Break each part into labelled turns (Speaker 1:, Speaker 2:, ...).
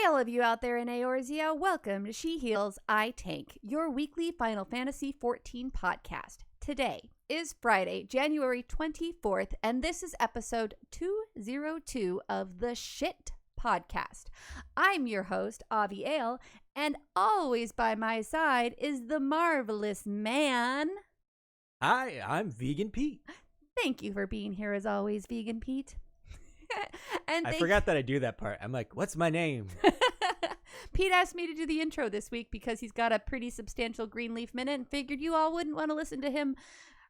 Speaker 1: all of you out there in Eorzea, welcome to She Heals, I Tank, your weekly Final Fantasy XIV podcast. Today is Friday, January 24th, and this is episode 202 of the Shit Podcast. I'm your host, Avi Ale, and always by my side is the marvelous man.
Speaker 2: Hi, I'm Vegan Pete.
Speaker 1: Thank you for being here as always, Vegan Pete.
Speaker 2: I forgot that I do that part. I'm like, what's my name?
Speaker 1: Pete asked me to do the intro this week because he's got a pretty substantial Greenleaf Minute and figured you all wouldn't want to listen to him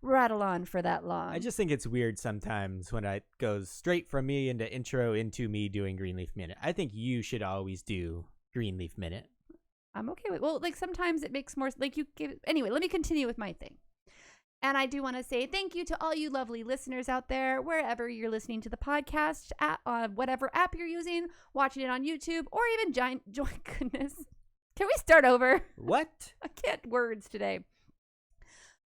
Speaker 1: rattle on for that long.
Speaker 2: I just think it's weird sometimes when it goes straight from me into intro into me doing Greenleaf Minute. I think you should always do Greenleaf Minute.
Speaker 1: I'm okay with sometimes it makes more anyway, let me continue with my thing. And I do want to say thank you to all you lovely listeners out there, wherever you're listening to the podcast, on whatever app you're using, watching it on YouTube, or even goodness. Can we start over?
Speaker 2: What?
Speaker 1: I can't words today.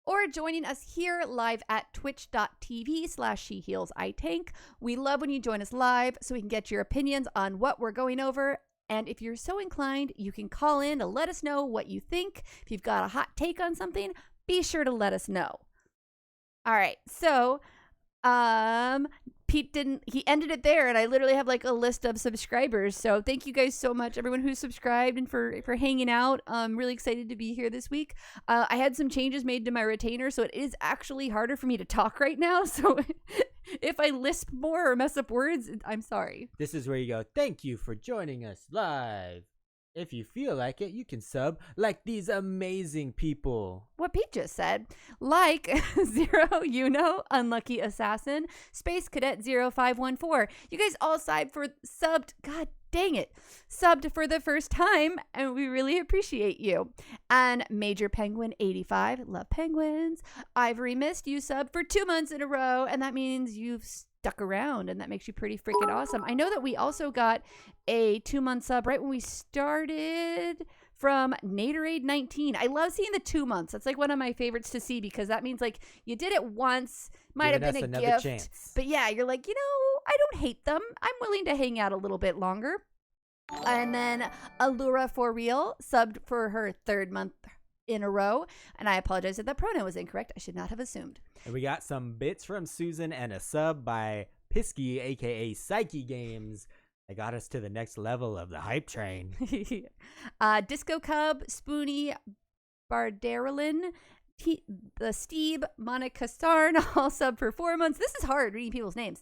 Speaker 1: Or joining us here live at twitch.tv/SheHealsITank. We love when you join us live so we can get your opinions on what we're going over. And if you're so inclined, you can call in to let us know what you think. If you've got a hot take on something, be sure to let us know. All right. So, Pete he ended it there, and I literally have like a list of subscribers. So thank you guys so much, everyone who's subscribed and for hanging out. I'm really excited to be here this week. I had some changes made to my retainer, so it is actually harder for me to talk right now. So if I lisp more or mess up words, I'm sorry.
Speaker 2: This is where you go, thank you for joining us live. If you feel like it, you can sub like these amazing people.
Speaker 1: What Pete just said. Like Zero Uno, Unlucky Assassin, Space Cadet 0514. You guys all subbed. God dang it. Subbed for the first time, and we really appreciate you. And Major Penguin 85. Love penguins. Ivory Mist, you subbed for 2 months in a row, and that means you've stuck around, and that makes you pretty freaking awesome. I know that we also got a 2-month sub right when we started from Naderade 19. I love seeing the 2 months. That's like one of my favorites to see because that means like you did it once, might have been a gift, chance. But yeah, you're like, I don't hate them. I'm willing to hang out a little bit longer. And then Allura for Real subbed for her 3rd month in a row, and I apologize if that pronoun was incorrect. I should not have assumed.
Speaker 2: And we got some bits from Susan and a sub by Pisky, aka Psyche Games. They got us to the next level of the hype train.
Speaker 1: Disco Cub, Spoonie, Bardarolin, the Steeb, Monica Sarn, all sub for 4 months. This is hard reading people's names.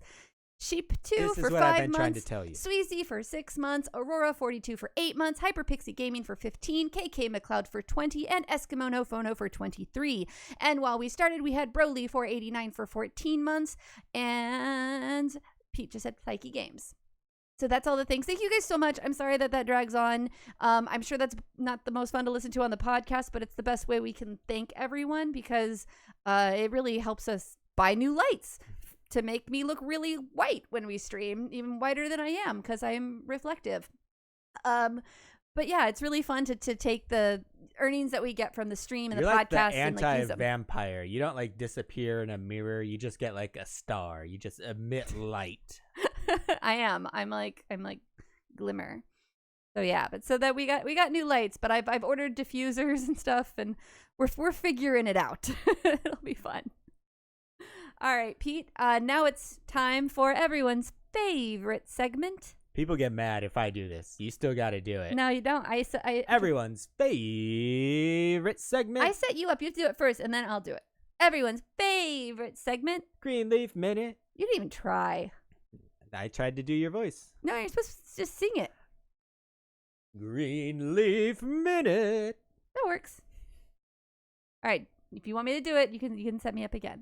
Speaker 1: Sheep 2 for 5 months. This is what I've been trying to tell you. Sweezy for 6 months. Aurora 42 for 8 months. Hyperpixie Gaming for 15. KK McLeod for 20. And Eskimo No Phono for 23. And while we started, we had Broly 489 for 14 months. And Pete just said Psyche Games. So that's all the things. Thank you guys so much. I'm sorry that drags on. I'm sure that's not the most fun to listen to on the podcast, but it's the best way we can thank everyone because it really helps us buy new lights to make me look really white when we stream, even whiter than I am because I am reflective. But yeah, it's really fun to take the earnings that we get from the stream and
Speaker 2: You're
Speaker 1: the
Speaker 2: like
Speaker 1: podcast
Speaker 2: the
Speaker 1: and
Speaker 2: anti-vampire. You don't like disappear in a mirror. You just get like a star. You just emit light.
Speaker 1: I am. I'm like glimmer. So yeah, but so that we got new lights, but I've ordered diffusers and stuff, and we're figuring it out. It'll be fun. All right, Pete. Now it's time for everyone's favorite segment.
Speaker 2: People get mad if I do this. You still got to do it.
Speaker 1: No, you don't.
Speaker 2: Everyone's favorite segment.
Speaker 1: I set you up. You have to do it first, and then I'll do it. Everyone's favorite segment.
Speaker 2: Greenleaf Minute.
Speaker 1: You didn't even try.
Speaker 2: I tried to do your voice.
Speaker 1: No, you're supposed to just sing it.
Speaker 2: Greenleaf Minute.
Speaker 1: That works. All right. If you want me to do it, you can set me up again.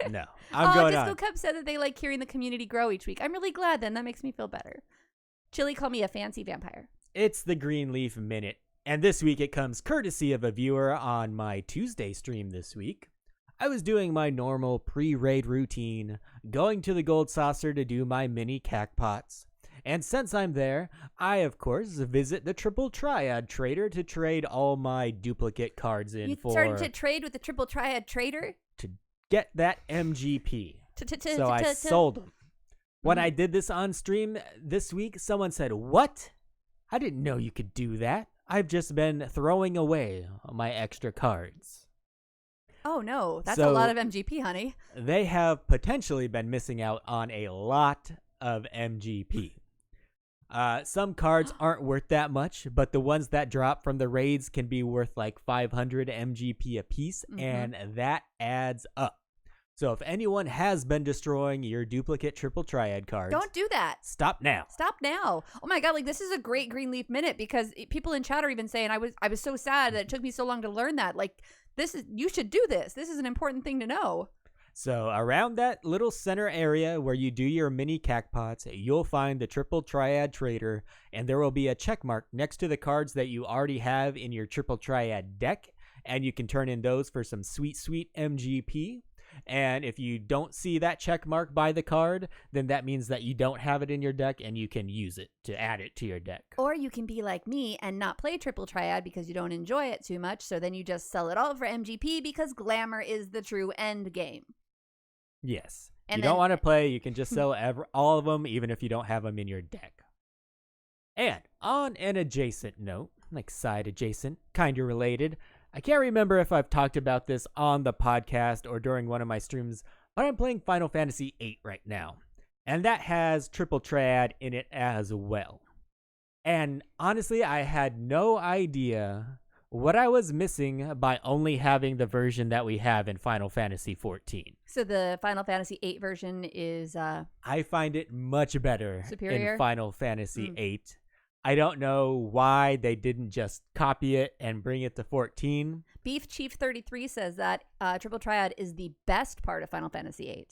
Speaker 2: No, I'm going
Speaker 1: Disco
Speaker 2: on.
Speaker 1: Cup said that they like hearing the community grow each week. I'm really glad then. That makes me feel better. Chili called me a fancy vampire.
Speaker 2: It's the Greenleaf Minute, and this week it comes courtesy of a viewer on my Tuesday stream this week. I was doing my normal pre-raid routine, going to the Gold Saucer to do my mini cackpots. And since I'm there, I, of course, visit the Triple Triad Trader to trade all my duplicate cards in
Speaker 1: You started to trade with the Triple Triad Trader?
Speaker 2: To get that MGP. So I sold them. When I did this on stream this week, someone said, "What? I didn't know you could do that. I've just been throwing away my extra cards.
Speaker 1: Oh, no. That's a lot of MGP, honey.
Speaker 2: They have potentially been missing out on a lot of MGP. Some cards aren't worth that much, but the ones that drop from the raids can be worth like 500 MGP apiece, and that adds up. So if anyone has been destroying your duplicate Triple Triad cards,
Speaker 1: don't do that.
Speaker 2: Stop now.
Speaker 1: Stop now. Oh my God, like this is a great Greenleaf Minute because people in chat are even saying I was so sad that it took me so long to learn that. Like you should do this. This is an important thing to know.
Speaker 2: So around that little center area where you do your mini cacpots, you'll find the Triple Triad Trader, and there will be a check mark next to the cards that you already have in your Triple Triad deck, and you can turn in those for some sweet, sweet MGP. And if you don't see that check mark by the card, then that means that you don't have it in your deck and you can use it to add it to your deck.
Speaker 1: Or you can be like me and not play Triple Triad because you don't enjoy it too much, so then you just sell it all for MGP because glamour is the true end game.
Speaker 2: Yes.
Speaker 1: And
Speaker 2: if you don't want to play, you can just sell all of them, even if you don't have them in your deck. And on an adjacent note, like side adjacent, kind of related, I can't remember if I've talked about this on the podcast or during one of my streams, but I'm playing Final Fantasy VIII right now. And that has Triple Triad in it as well. And honestly, I had no idea what I was missing by only having the version that we have in Final Fantasy XIV.
Speaker 1: So the Final Fantasy VIII version is
Speaker 2: I find it much better
Speaker 1: superior
Speaker 2: in Final Fantasy VIII. I don't know why they didn't just copy it and bring it to 14.
Speaker 1: Beef Chief 33 says that Triple Triad is the best part of Final Fantasy VIII.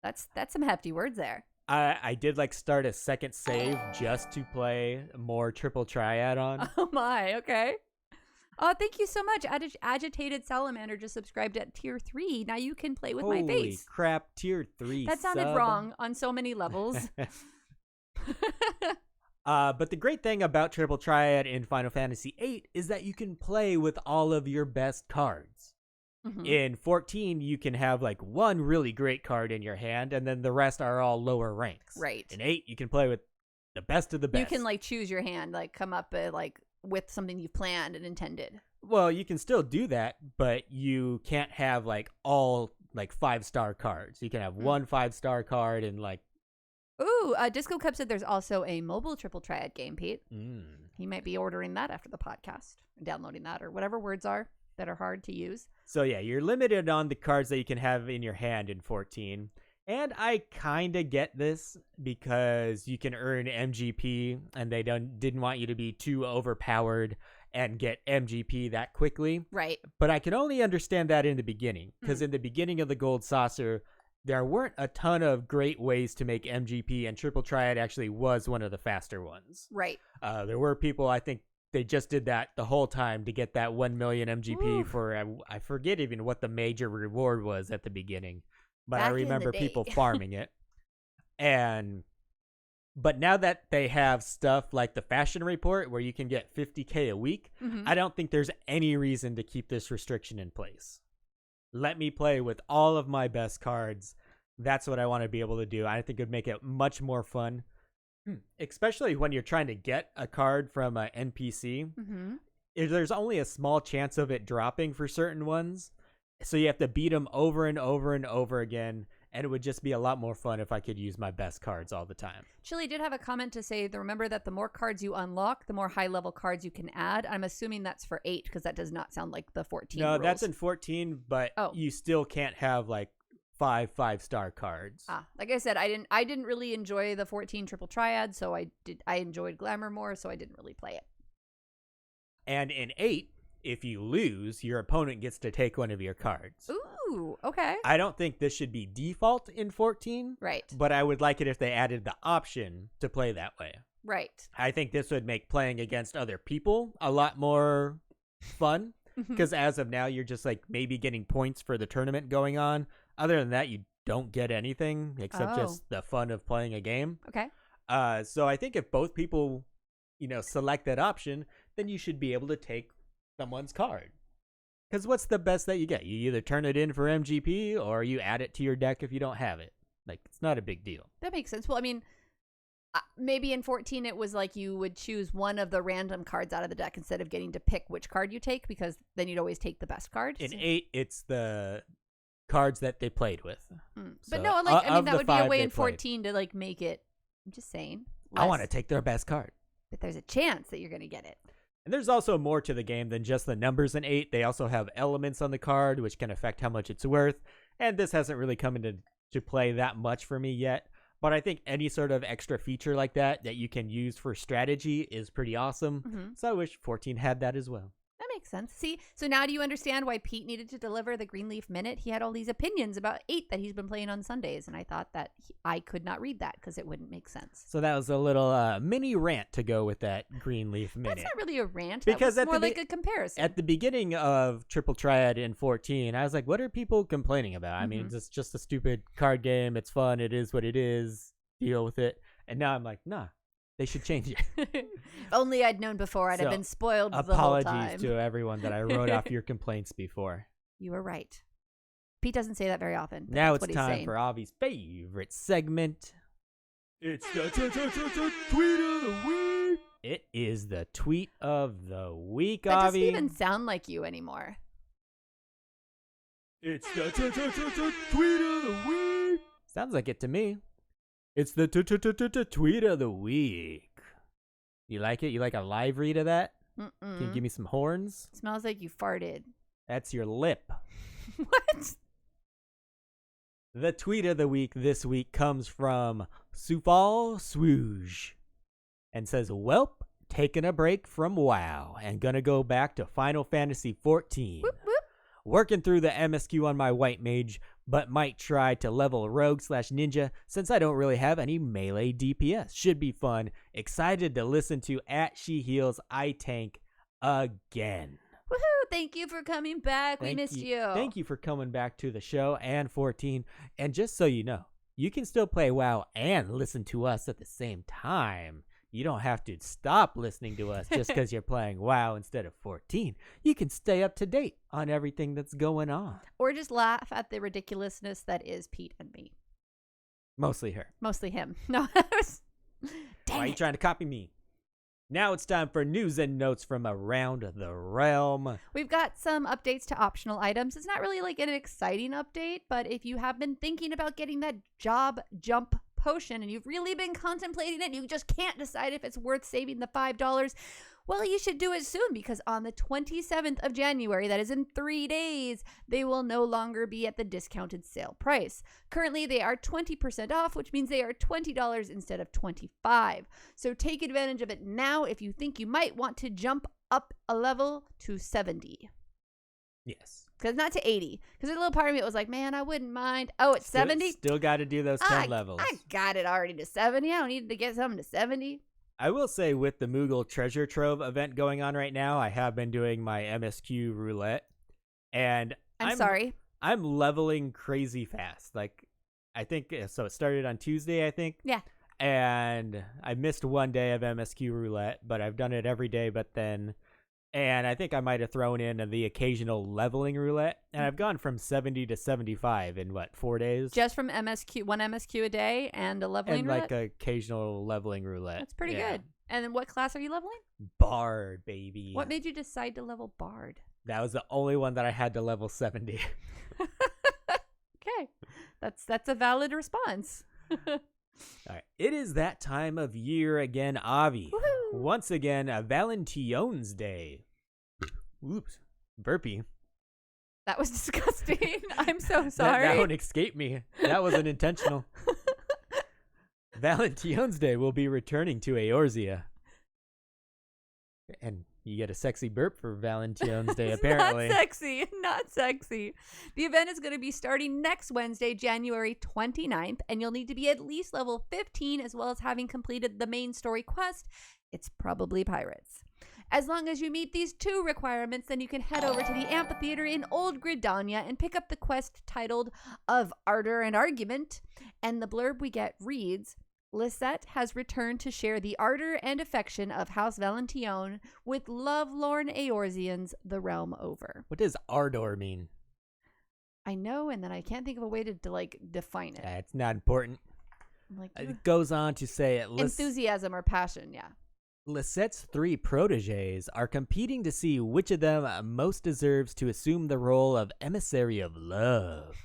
Speaker 1: That's some hefty words there.
Speaker 2: I did start a second save just to play more Triple Triad on.
Speaker 1: Oh my, okay. Oh, thank you so much. Agitated Salamander just subscribed at tier 3. Now you can play with my face.
Speaker 2: Holy crap, tier 3
Speaker 1: That sounded
Speaker 2: sub.
Speaker 1: wrong on so many levels.
Speaker 2: But the great thing about Triple Triad in Final Fantasy VIII is that you can play with all of your best cards. In 14, you can have one really great card in your hand, and then the rest are all lower ranks.
Speaker 1: Right.
Speaker 2: In 8, you can play with the best of the best.
Speaker 1: You can choose your hand, come up with something you've planned and intended.
Speaker 2: Well, you can still do that, but you can't have all 5-star cards. You can have one 5-star card and
Speaker 1: Ooh, Disco Cup said there's also a mobile Triple Triad game, Pete. He might be ordering that after the podcast, downloading that, or whatever words are that are hard to use.
Speaker 2: So yeah, you're limited on the cards that you can have in your hand in 14. And I kind of get this because you can earn MGP and they didn't want you to be too overpowered and get MGP that quickly.
Speaker 1: Right.
Speaker 2: But I can only understand that in the beginning because in the beginning of the Gold Saucer, there weren't a ton of great ways to make MGP, and Triple Triad actually was one of the faster ones.
Speaker 1: Right.
Speaker 2: There were people, I think, they just did that the whole time to get that 1 million MGP for, I forget even what the major reward was at the beginning, but
Speaker 1: Back
Speaker 2: I remember
Speaker 1: in the
Speaker 2: people
Speaker 1: day.
Speaker 2: farming it. But now that they have stuff like the Fashion Report where you can get 50K a week, I don't think there's any reason to keep this restriction in place. Let me play with all of my best cards. That's what I want to be able to do. I think it would make it much more fun. Especially when you're trying to get a card from an NPC. There's only a small chance of it dropping for certain ones. So you have to beat them over and over and over again. And it would just be a lot more fun if I could use my best cards all the time.
Speaker 1: Chili did have a comment to say, remember that the more cards you unlock, the more high-level cards you can add. I'm assuming that's for 8 because that does not sound like the 14
Speaker 2: No,
Speaker 1: rules.
Speaker 2: that's in 14, but you still can't have 5-star cards.
Speaker 1: Like I said, I didn't really enjoy the 14 Triple Triad, so I enjoyed Glamour more, so I didn't really play it.
Speaker 2: And in 8, if you lose, your opponent gets to take one of your cards.
Speaker 1: Ooh, okay.
Speaker 2: I don't think this should be default in 14.
Speaker 1: Right.
Speaker 2: But I would like it if they added the option to play that way.
Speaker 1: Right.
Speaker 2: I think this would make playing against other people a lot more fun. Because as of now, you're just maybe getting points for the tournament going on. Other than that, you don't get anything except just the fun of playing a game.
Speaker 1: Okay.
Speaker 2: So I think if both people, select that option, then you should be able to take someone's card. Because what's the best that you get? You either turn it in for MGP or you add it to your deck if you don't have it. It's not a big deal.
Speaker 1: That makes sense. Well, I mean, maybe in 14 it was like you would choose one of the random cards out of the deck instead of getting to pick which card you take, because then you'd always take the best card.
Speaker 2: In 8, it's the cards that they played with.
Speaker 1: But
Speaker 2: So,
Speaker 1: no, like I mean that would be a way
Speaker 2: they
Speaker 1: in
Speaker 2: played.
Speaker 1: 14 to like make it. I'm just saying.
Speaker 2: I want to take their best card.
Speaker 1: But there's a chance that you're going to get it.
Speaker 2: And there's also more to the game than just the numbers in 8. They also have elements on the card, which can affect how much it's worth. And this hasn't really come into play that much for me yet. But I think any sort of extra feature like that you can use for strategy is pretty awesome.
Speaker 1: Mm-hmm.
Speaker 2: So I wish 14 had that as well.
Speaker 1: That makes sense. See, so now do you understand why Pete needed to deliver the Greenleaf Minute? He had all these opinions about 8 that he's been playing on Sundays, and I thought that I could not read that because it wouldn't make sense.
Speaker 2: So that was a little mini rant to go with that Greenleaf Minute.
Speaker 1: That's not really a rant.
Speaker 2: Because
Speaker 1: that was more like a comparison.
Speaker 2: At the beginning of Triple Triad in 14, I was like, what are people complaining about? I mean, it's just a stupid card game. It's fun. It is what it is. Deal with it. And now I'm like, nah. They should change it.
Speaker 1: If only I'd known before. I'd have been spoiled the whole time.
Speaker 2: Apologies to everyone that I wrote off your complaints before.
Speaker 1: You were right. Pete doesn't say that very often.
Speaker 2: Now it's time for Avi's favorite segment. It's the tweet of the week. It is the tweet of the week,
Speaker 1: That
Speaker 2: Avi.
Speaker 1: doesn't even sound like you anymore.
Speaker 2: It's the tweet of the week. Sounds like it to me. It's the tweet of the week. You like it? You like a live read of that?
Speaker 1: Mm-mm.
Speaker 2: Can you give me some horns?
Speaker 1: It smells like you farted.
Speaker 2: That's your lip.
Speaker 1: What?
Speaker 2: The tweet of the week this week comes from Sufal Swooge and says, "Welp, taking a break from WoW and gonna go back to Final Fantasy 14.
Speaker 1: Whoop, whoop.
Speaker 2: Working through the MSQ on my white mage, but might try to level rogue/ninja since I don't really have any melee DPS. Should be fun. Excited to listen to @She Heals I Tank again."
Speaker 1: Woohoo! Thank you for coming back. We missed you.
Speaker 2: Thank you for coming back to the show and 14. And just so you know, you can still play WoW and listen to us at the same time. You don't have to stop listening to us just because you're playing WoW instead of 14. You can stay up to date on everything that's going on.
Speaker 1: Or just laugh at the ridiculousness that is Pete and me.
Speaker 2: Mostly her.
Speaker 1: Mostly him. No.
Speaker 2: Why are you trying to copy me? Now it's time for news and notes from around the realm.
Speaker 1: We've got some updates to optional items. It's not really like an exciting update, but if you have been thinking about getting that job jump potion and you've really been contemplating it and you just can't decide if it's worth saving the $5, well, you should do it soon, because on the 27th of January, that is in 3 days, they will no longer be at the discounted sale price. Currently, they are 20% off, which means they are $20 instead of $25. So take advantage of it now if you think you might want to jump up a level to 70.
Speaker 2: Yes.
Speaker 1: Because not to 80. Because there's a little part of me that was like, man, I wouldn't mind. Oh, it's 70?
Speaker 2: Still got to do those 10 levels.
Speaker 1: I got it already to 70. I don't need to get something to 70.
Speaker 2: I will say, with the Moogle Treasure Trove event going on right now, I have been doing my MSQ roulette. And
Speaker 1: I'm sorry.
Speaker 2: I'm leveling crazy fast. Like, I think, so it started on Tuesday, I think.
Speaker 1: Yeah.
Speaker 2: And I missed one day of MSQ roulette, but I've done it every day but then. And I think I might have thrown in the occasional leveling roulette. And I've gone from 70 to 75 in, 4 days?
Speaker 1: Just from MSQ, one MSQ a day and a leveling roulette?
Speaker 2: And occasional leveling roulette.
Speaker 1: That's pretty good. And then what class are you leveling?
Speaker 2: Bard, baby.
Speaker 1: What made you decide to level Bard?
Speaker 2: That was the only one that I had to level 70.
Speaker 1: Okay. That's a valid response.
Speaker 2: All right. It is that time of year again, Avi.
Speaker 1: Woohoo!
Speaker 2: Once again, a Valentine's Day. Oops. Burpee.
Speaker 1: That was disgusting. I'm so sorry.
Speaker 2: That one escaped me. That wasn't intentional. Valentine's Day will be returning to Eorzea. And you get a sexy burp for Valentine's Day, apparently.
Speaker 1: Not sexy. Not sexy. The event is going to be starting next Wednesday, January 29th, and you'll need to be at least level 15, as well as having completed the main story quest. It's probably pirates. As long as you meet these 2 requirements, then you can head over to the amphitheater in Old Gridania and pick up the quest titled Of Ardor and Argument. And the blurb we get reads, Lisette has returned to share the ardor and affection of House Valentione with love-lorn Eorzeans the realm over.
Speaker 2: What does ardor mean?
Speaker 1: I know, and then I can't think of a way to define it.
Speaker 2: It's not important.
Speaker 1: Like,
Speaker 2: It goes on to say
Speaker 1: enthusiasm or passion, yeah.
Speaker 2: Lissette's 3 proteges are competing to see which of them most deserves to assume the role of emissary of love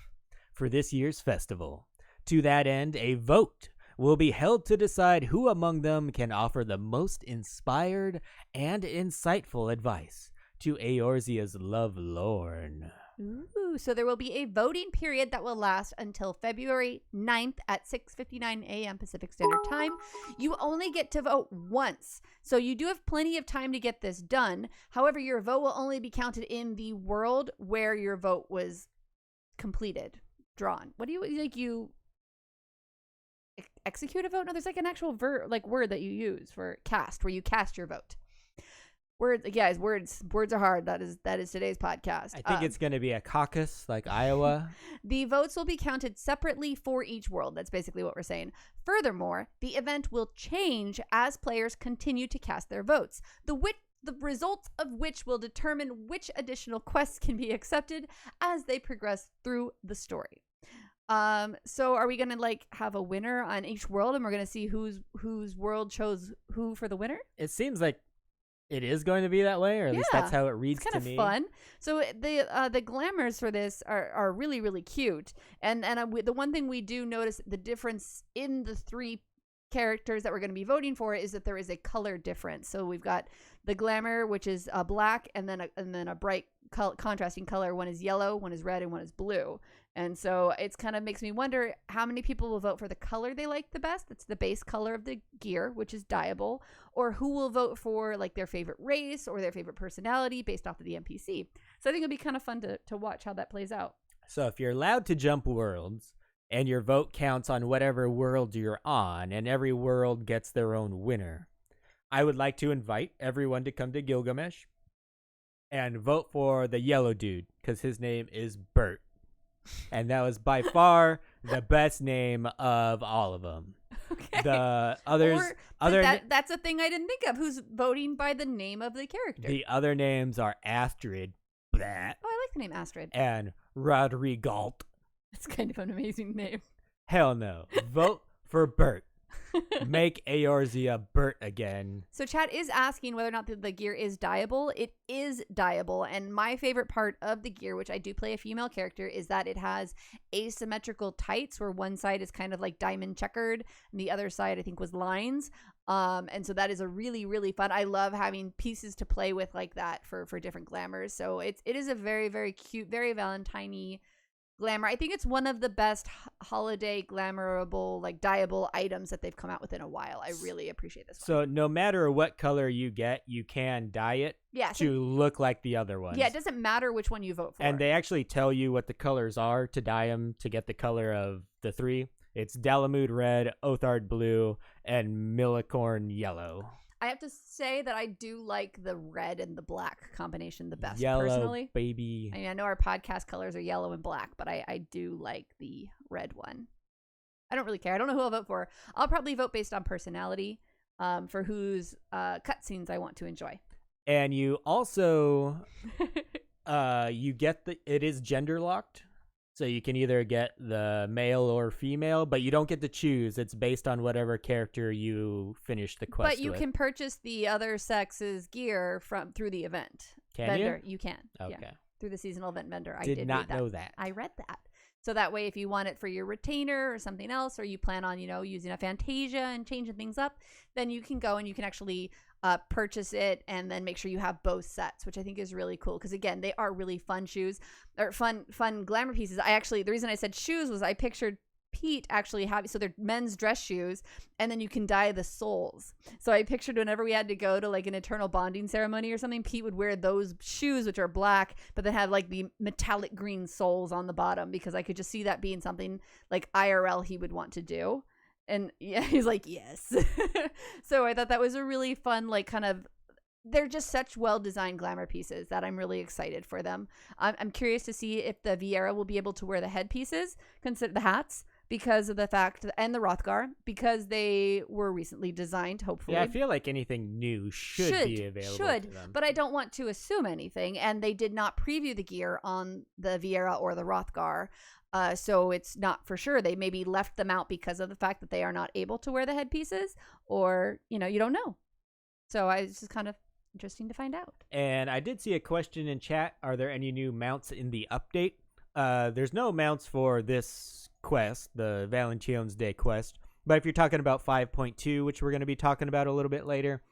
Speaker 2: for this year's festival. To that end, a vote will be held to decide who among them can offer the most inspired and insightful advice to Eorzea's lovelorn.
Speaker 1: Ooh, so there will be a voting period that will last until February 9th at 6:59 a.m. Pacific Standard Time. You only get to vote once, so you do have plenty of time to get this done. However, your vote will only be counted in the world where your vote was completed, drawn. What do you, like, you execute a vote? No, there's like an actual word that you use for cast, where you cast your vote. Words, guys, words are hard. That is today's podcast.
Speaker 2: I think it's going to be a caucus like Iowa.
Speaker 1: The votes will be counted separately for each world. That's basically what we're saying. Furthermore, the event will change as players continue to cast their votes. The results of which will determine which additional quests can be accepted as they progress through the story. So are we gonna like have a winner on each world, and we're gonna see whose world chose who for the winner?
Speaker 2: It seems like it is going to be that way, or at least that's how it reads to me.
Speaker 1: It's kind of fun. So the glamours for this are really, really cute. And the one thing we do notice, the difference in the 3 characters that we're going to be voting for, is that there is a color difference. So we've got the glamour, which is black, and then a bright contrasting color. One is yellow, one is red, and one is blue. And so it's kind of makes me wonder how many people will vote for the color they like the best. That's the base color of the gear, which is dyeable, or who will vote for like their favorite race or their favorite personality based off of the NPC. So I think it'll be kind of fun to watch how that plays out.
Speaker 2: So if you're allowed to jump worlds and your vote counts on whatever world you're on, and every world gets their own winner, I would like to invite everyone to come to Gilgamesh and vote for the yellow dude, because his name is Bert. And that was by far the best name of all of them.
Speaker 1: Okay.
Speaker 2: The others,
Speaker 1: that's a thing I didn't think of. Who's voting by the name of the character?
Speaker 2: The other names are Astrid,
Speaker 1: Oh, I like the name Astrid.
Speaker 2: and Rodrigalt.
Speaker 1: That's kind of an amazing name.
Speaker 2: Hell no. Vote for Bert. Make Eorzea Bert again.
Speaker 1: So chat is asking whether or not the gear is dyeable. It is dyeable, and my favorite part of the gear, which I do play a female character, is that it has asymmetrical tights where one side is kind of like diamond checkered and the other side I think was lines. And so that is a really, really fun. I love having pieces to play with like that for different glamours. So it is a very, very cute, very Valentine-y glamour. I think it's one of the best holiday glamourable, like dyeable items that they've come out with in a while. I really appreciate this one.
Speaker 2: So no matter what color you get, you can dye it to look like the other ones.
Speaker 1: Yeah, it doesn't matter which one you vote for.
Speaker 2: And they actually tell you what the colors are to dye them to get the color of the 3. It's Dalamud red, Othard blue, and Millicorn yellow.
Speaker 1: I have to say that I do like the red and the black combination the best,
Speaker 2: yellow,
Speaker 1: personally.
Speaker 2: Baby.
Speaker 1: I mean, I know our podcast colors are yellow and black, but I do like the red one. I don't really care. I don't know who I'll vote for. I'll probably vote based on personality for whose cutscenes I want to enjoy.
Speaker 2: And you also, you get it is gender locked. So you can either get the male or female, but you don't get to choose. It's based on whatever character you finish the quest with.
Speaker 1: But you can purchase the other sex's gear through the event.
Speaker 2: Can
Speaker 1: vendor.
Speaker 2: you?
Speaker 1: You can.
Speaker 2: Okay.
Speaker 1: Yeah. Through the seasonal event vendor. I
Speaker 2: did not know that.
Speaker 1: I read that. So that way, if you want it for your retainer or something else, or you plan on, using a Fantasia and changing things up, then you can go and you can actually purchase it and then make sure you have both sets, which I think is really cool. Because again, they are really fun shoes or fun glamour pieces. The reason I said shoes was I pictured Pete actually having, so they're men's dress shoes, and then you can dye the soles. So I pictured whenever we had to go to like an eternal bonding ceremony or something, Pete would wear those shoes, which are black, but then have like the metallic green soles on the bottom, because I could just see that being something like IRL he would want to do. And yeah, he's like, yes. So I thought that was a really fun, like kind of, they're just such well-designed glamour pieces that I'm really excited for them. I'm curious to see if the Viera will be able to wear the headpieces, consider the hats. because of the fact, and the Rothgar, because they were recently designed, hopefully.
Speaker 2: Yeah, I feel like anything new should be available to them.
Speaker 1: But I don't want to assume anything, and they did not preview the gear on the Viera or the Rothgar, so it's not for sure. They maybe left them out because of the fact that they are not able to wear the headpieces, or, you don't know. So it's just kind of interesting to find out.
Speaker 2: And I did see a question in chat. Are there any new mounts in the update? There's no mounts for this quest, the Valentine's Day quest. But if you're talking about 5.2, which we're going to be talking about a little bit later,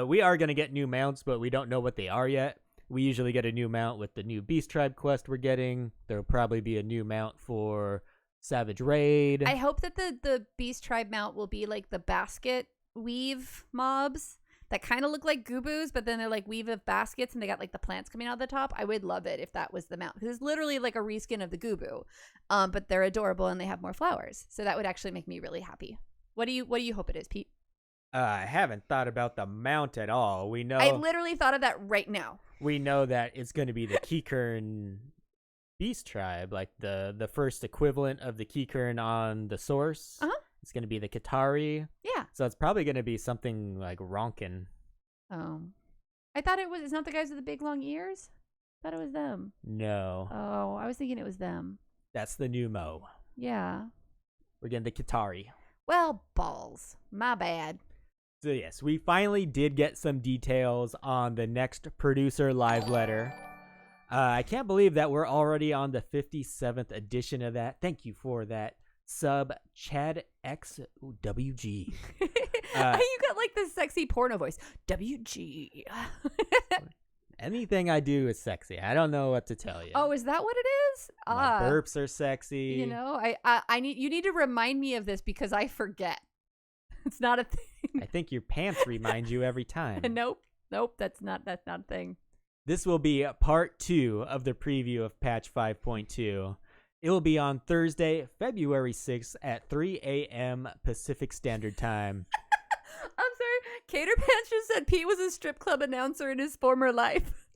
Speaker 2: we are going to get new mounts, but we don't know what they are yet. We usually get a new mount with the new Beast Tribe quest we're getting. There'll probably be a new mount for Savage Raid.
Speaker 1: I hope that the Beast Tribe mount will be like the basket weave mobs that kind of look like Goobos, but then they're like weave of baskets and they got like the plants coming out of the top. I would love it if that was the mount, because it's literally like a reskin of the Gooboo, but they're adorable and they have more flowers. So that would actually make me really happy. What do you hope it is, Pete?
Speaker 2: I haven't thought about the mount at all. We know.
Speaker 1: I literally thought of that right now.
Speaker 2: We know that it's going to be the Keychurn Beast Tribe, like the first equivalent of the Keychurn on the source.
Speaker 1: Uh-huh.
Speaker 2: It's going to be the Katari.
Speaker 1: Yeah.
Speaker 2: So it's probably going to be something like Ronkin.
Speaker 1: Oh. I thought it's not the guys with the big long ears? I thought it was them.
Speaker 2: No.
Speaker 1: Oh, I was thinking it was them.
Speaker 2: That's the new Mo.
Speaker 1: Yeah.
Speaker 2: We're getting the Katari.
Speaker 1: Well, balls. My bad.
Speaker 2: So yes, we finally did get some details on the next producer live letter. I can't believe that we're already on the 57th edition of that. Thank you for that sub, Chad XWG.
Speaker 1: You got like this sexy porno voice. WG.
Speaker 2: Anything I do is sexy. I don't know what to tell you.
Speaker 1: Oh, is that what it is?
Speaker 2: My burps are sexy.
Speaker 1: I need to remind me of this because I forget. It's not a thing.
Speaker 2: I think your pants remind you every time.
Speaker 1: Nope, that's not a thing.
Speaker 2: This will be part 2 of the preview of patch 5.2. It will be on Thursday, February 6th at 3 a.m. Pacific Standard Time.
Speaker 1: I'm sorry. Cater Pants just said Pete was a strip club announcer in his former life.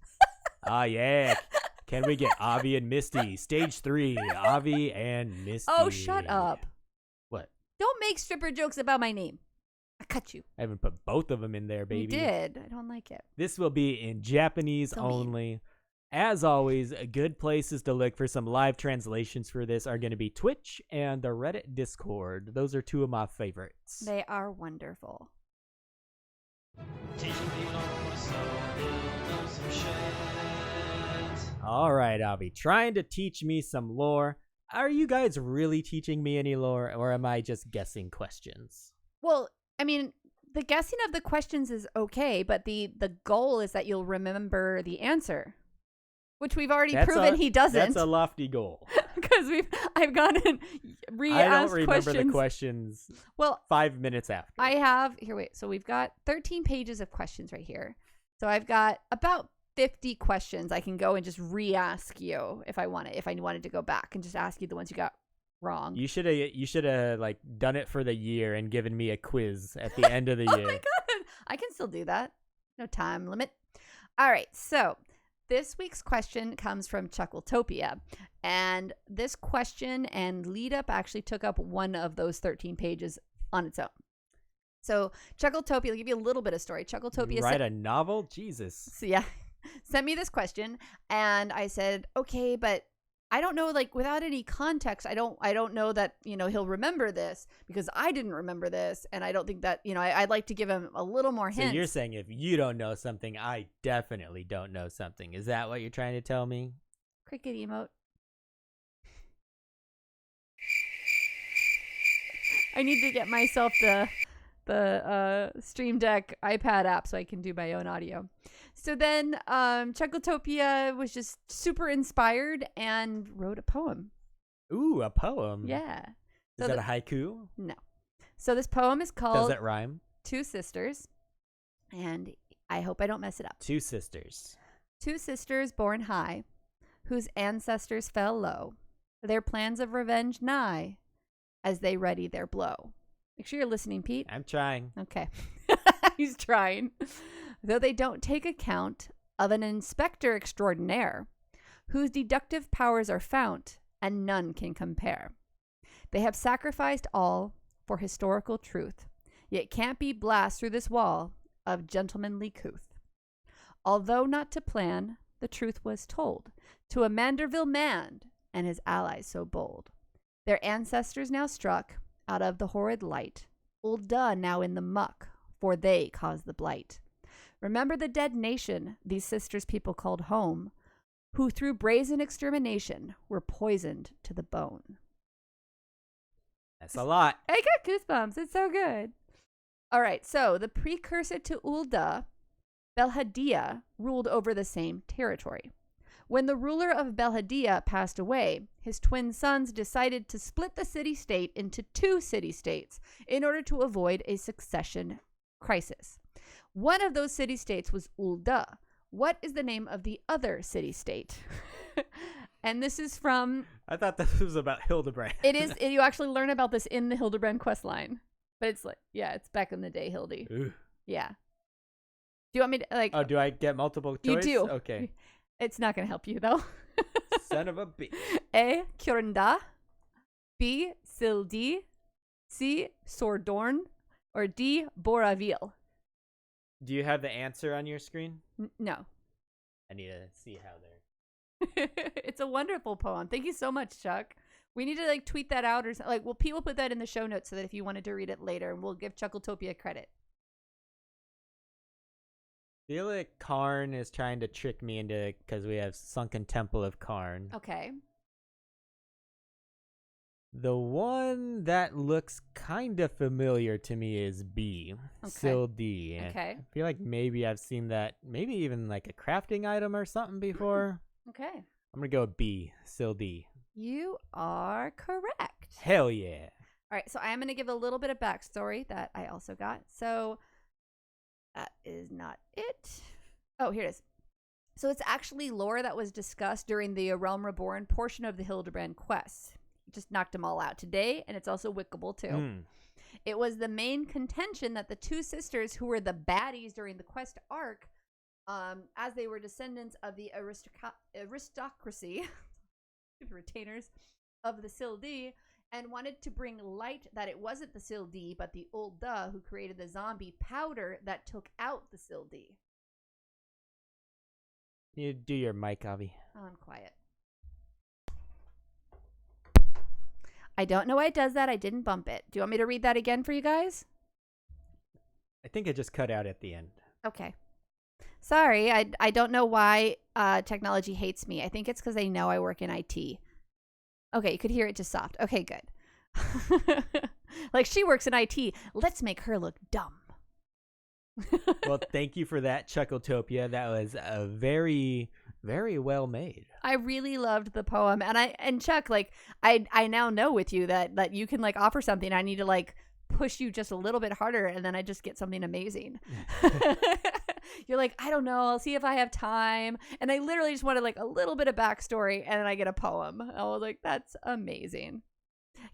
Speaker 2: Ah, yeah. Can we get Avi and Misty? Stage 3, Avi and Misty.
Speaker 1: Oh, shut up.
Speaker 2: What?
Speaker 1: Don't make stripper jokes about my name. I cut you.
Speaker 2: I haven't put both of them in there, baby.
Speaker 1: You did. I don't like it.
Speaker 2: This will be in Japanese only. As always, good places to look for some live translations for this are going to be Twitch and the Reddit Discord. Those are 2 of my favorites.
Speaker 1: They are wonderful.
Speaker 2: All right, Avi, trying to teach me some lore. Are you guys really teaching me any lore, or am I just guessing questions?
Speaker 1: Well, I mean, the guessing of the questions is okay, but the goal is that you'll remember the answer. Which we've already proven he doesn't.
Speaker 2: That's a lofty goal.
Speaker 1: Because I've gone and re-asked questions.
Speaker 2: I don't remember the questions 5 minutes after.
Speaker 1: I have, here, wait. So we've got 13 pages of questions right here. So I've got about 50 questions I can go and just re-ask you if I wanted to go back and just ask you the ones you got wrong.
Speaker 2: You should have like done it for the year and given me a quiz at the end of the year.
Speaker 1: Oh my God. I can still do that. No time limit. All right. So this week's question comes from Chuckletopia, and this question and lead up actually took up one of those 13 pages on its own. So Chuckletopia, I'll give you a little bit of story. Chuckletopia
Speaker 2: write a novel? Jesus.
Speaker 1: So yeah, sent me this question, and I said, okay, but I don't know, like without any context, I don't know that, he'll remember this because I didn't remember this. And I don't think that, I'd like to give him a little more hints.
Speaker 2: So you're saying if you don't know something, I definitely don't know something. Is that what you're trying to tell me?
Speaker 1: Cricket emote. I need to get myself the Stream Deck iPad app so I can do my own audio. So then Chuckletopia was just super inspired and wrote a poem.
Speaker 2: Ooh, a poem.
Speaker 1: Yeah.
Speaker 2: Is that a haiku?
Speaker 1: No. So this poem is called
Speaker 2: Does it rhyme?
Speaker 1: 2 Sisters. And I hope I don't mess it up.
Speaker 2: 2 sisters.
Speaker 1: 2 sisters born high, whose ancestors fell low, their plans of revenge nigh, as they ready their blow. Make sure you're listening, Pete.
Speaker 2: I'm trying.
Speaker 1: Okay. He's trying. Though they don't take account of an inspector extraordinaire, whose deductive powers are found, and none can compare. They have sacrificed all for historical truth, yet can't be blast through this wall of gentlemanly couth. Although not to plan, the truth was told to a Manderville man and his allies so bold. Their ancestors now struck out of the horrid light, Ulda now in the muck, for they caused the blight. Remember the dead nation these sisters people called home, who through brazen extermination were poisoned to the bone.
Speaker 2: That's a lot.
Speaker 1: I got goosebumps. It's so good. All right, so the precursor to Ulda, Belhadia, ruled over the same territory. When the ruler of Belhadia passed away, his twin sons decided to split the city-state into 2 city-states in order to avoid a succession crisis. One of those city-states was Ulda. What is the name of the other city-state? And this is from...
Speaker 2: I thought this was about Hildebrand.
Speaker 1: It is. You actually learn about this in the Hildebrand quest line. But it's like, yeah, it's back in the day, Hildy.
Speaker 2: Ooh.
Speaker 1: Yeah. Do you want me to, like...
Speaker 2: Oh, do I get multiple choice?
Speaker 1: You do.
Speaker 2: Okay.
Speaker 1: It's not going to help you, though.
Speaker 2: Son of a bitch.
Speaker 1: A. Kjornda. B. Sildi. C. Sordorn. Or D. Boravil.
Speaker 2: Do you have the answer on your screen?
Speaker 1: No.
Speaker 2: I need to see how they're...
Speaker 1: It's a wonderful poem. Thank you so much, Chuck. We need to like tweet that out or like, well, people put that in the show notes so that if you wanted to read it later, and we'll give Chuckletopia credit.
Speaker 2: I feel like Karn is trying to trick me into it because we have Sunken Temple of Karn.
Speaker 1: Okay.
Speaker 2: The one that looks kind of familiar to me is B.
Speaker 1: Okay.
Speaker 2: Sildi.
Speaker 1: Okay.
Speaker 2: I feel like maybe I've seen that, maybe even like a crafting item or something before.
Speaker 1: Okay.
Speaker 2: I'm going to go with B. Sildi.
Speaker 1: You are correct.
Speaker 2: Hell yeah.
Speaker 1: All right, so I am going to give a little bit of backstory that I also got. So that is not it. Oh, here it is. So it's actually lore that was discussed during the A Realm Reborn portion of the Hildebrand quest. Just knocked them all out today, and it's also wickable too. It was the main contention that the 2 sisters who were the baddies during the quest arc, as they were descendants of the aristocracy, the retainers of the Sildi, and wanted to bring light that it wasn't the Sildi, but the Ulda who created the zombie powder that took out the Sildi.
Speaker 2: You do your mic, Avi.
Speaker 1: Oh, I'm quiet. I don't know why it does that. I didn't bump it. Do you want me to read that again for you guys?
Speaker 2: I think it just cut out at the end.
Speaker 1: Okay. Sorry, I don't know why technology hates me. I think it's because they know I work in IT. Okay, you could hear it just soft. Okay, good. Like, she works in IT. Let's make her look dumb.
Speaker 2: Well, thank you for that, Chuckletopia. That was a very, very well made.
Speaker 1: I really loved the poem. And Chuck, like, I now know with you that you can, like, offer something. I need to, like, push you just a little bit harder, and then I just get something amazing. You're like, I don't know, I'll see if I have time. And I literally just wanted like a little bit of backstory, and then I get a poem. I was like, that's amazing.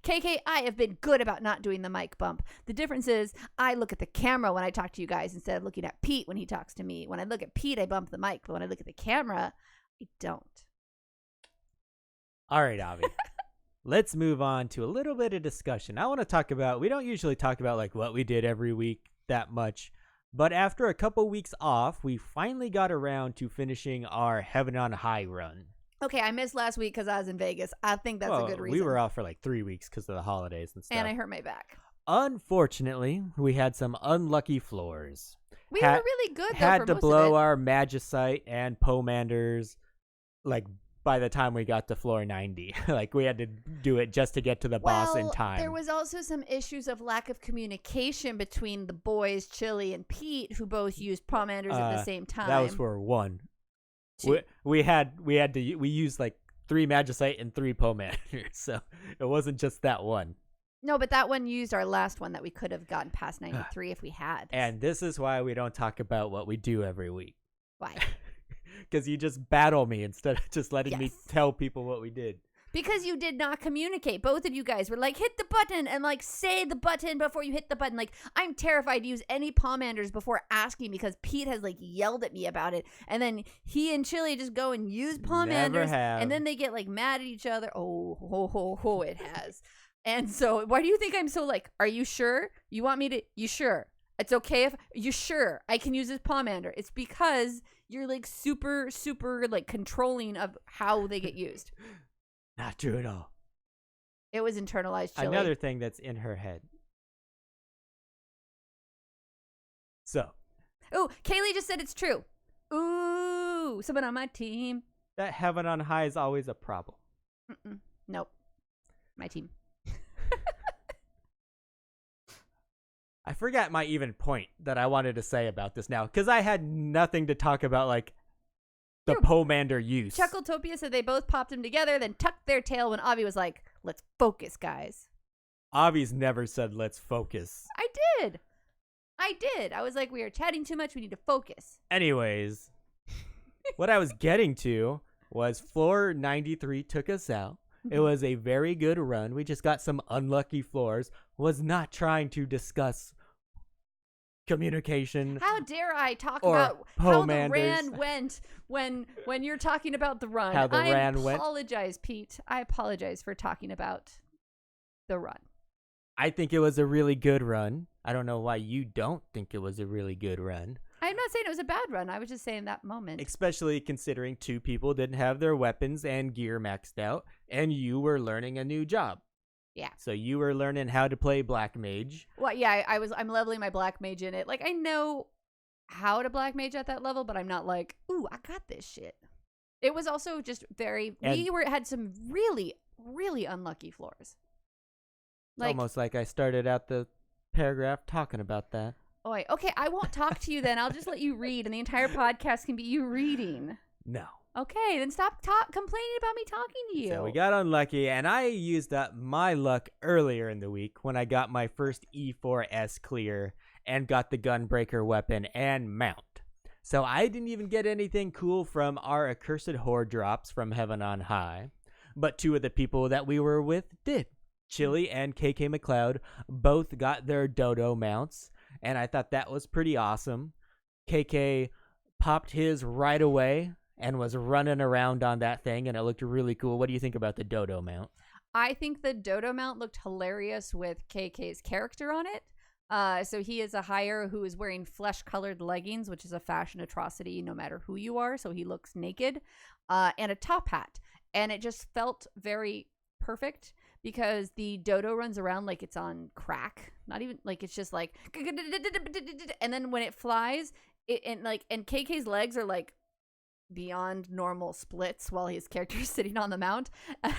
Speaker 1: KK, I have been good about not doing the mic bump. The difference is I look at the camera when I talk to you guys instead of looking at Pete when he talks to me. When I look at Pete, I bump the mic, but when I look at the camera, I don't.
Speaker 2: All right, Avi. Let's move on to a little bit of discussion. I want to talk about, we don't usually talk about like what we did every week that much, but after a couple weeks off, we finally got around to finishing our Heaven on High run.
Speaker 1: Okay, I missed last week because I was in Vegas. I think that's a good reason.
Speaker 2: We were off for like 3 weeks because of the holidays and stuff.
Speaker 1: And I hurt my back.
Speaker 2: Unfortunately, we had some unlucky floors.
Speaker 1: We were really good, though,
Speaker 2: had
Speaker 1: for
Speaker 2: to
Speaker 1: most
Speaker 2: blow
Speaker 1: of it.
Speaker 2: our Magicite and Pomanders, like, by the time we got to floor 90. Like, we had to do it just to get to the boss in time.
Speaker 1: There was also some issues of lack of communication between the boys, Chili and Pete, who both used Pomanders at the same time.
Speaker 2: That was for 1. We used like 3 Magicite and 3 Pomanders, so it wasn't just that one.
Speaker 1: No, but that one used our last one that we could have gotten past 93 if we had.
Speaker 2: And this is why we don't talk about what we do every week.
Speaker 1: Why?
Speaker 2: Because you just battle me instead of just letting me tell people what we did.
Speaker 1: Because you did not communicate. Both of you guys were like, hit the button and like say the button before you hit the button. Like, I'm terrified to use any Pomanders before asking because Pete has like yelled at me about it. And then he and Chili just go and use Pomanders. And then they get like mad at each other. Oh, it has. And so why do you think I'm so like, are you sure? You want me to, you sure? It's okay if you sure I can use this pomander. It's because you're like super, super like controlling of how they get used.
Speaker 2: Not true at all.
Speaker 1: It was internalized chili.
Speaker 2: Another thing that's in her head. So.
Speaker 1: Oh, Kaylee just said it's true. Ooh, someone on my team.
Speaker 2: That heaven on high is always a problem.
Speaker 1: Nope. My team.
Speaker 2: I forgot my even point that I wanted to say about this now, because I had nothing to talk about, like, the pomander use.
Speaker 1: Chuckletopia said they both popped them together, then tucked their tail when Avi was like, let's focus, guys.
Speaker 2: Avi's never said, let's focus.
Speaker 1: I did. I was like, we are chatting too much. We need to focus.
Speaker 2: Anyways, what I was getting to was floor 93 took us out. It was a very good run. We just got some unlucky floors. Was not trying to discuss communication.
Speaker 1: How dare I talk
Speaker 2: or
Speaker 1: about how the
Speaker 2: pomanders.
Speaker 1: ran went when you're talking about the run?
Speaker 2: How the
Speaker 1: I
Speaker 2: ran went.
Speaker 1: apologize, Pete. I apologize for talking about the run.
Speaker 2: I think it was a really good run. I don't know why you don't think it was a really good run.
Speaker 1: I'm not saying it was a bad run. I was just saying that moment.
Speaker 2: Especially considering two people didn't have their weapons and gear maxed out, and you were learning a new job.
Speaker 1: Yeah.
Speaker 2: So you were learning how to play Black Mage.
Speaker 1: Well, yeah, I'm leveling my Black Mage in it. Like, I know how to Black Mage at that level, but I'm not like, ooh, I got this shit. It was also just had some really, really unlucky floors.
Speaker 2: Like, almost like I started out the paragraph talking about that.
Speaker 1: Oh, okay, I won't talk to you then. I'll just let you read, and the entire podcast can be you reading.
Speaker 2: No.
Speaker 1: Okay, then stop complaining about me talking to you.
Speaker 2: So we got unlucky, and I used up my luck earlier in the week when I got my first E4S clear and got the Gunbreaker weapon and mount. So I didn't even get anything cool from our Accursed Horde drops from Heaven on High, but two of the people that we were with did. Chili and KK McLeod both got their dodo mounts, and I thought that was pretty awesome. KK popped his right away and was running around on that thing, and it looked really cool. What do you think about the dodo mount?
Speaker 1: I think the dodo mount looked hilarious with KK's character on it. So he is a hire who is wearing flesh-colored leggings, which is a fashion atrocity no matter who you are, so he looks naked, and a top hat. And it just felt very perfect because the dodo runs around like it's on crack. Not even like it's just like, and then when it flies, and KK's legs are like beyond normal splits while his character is sitting on the mount,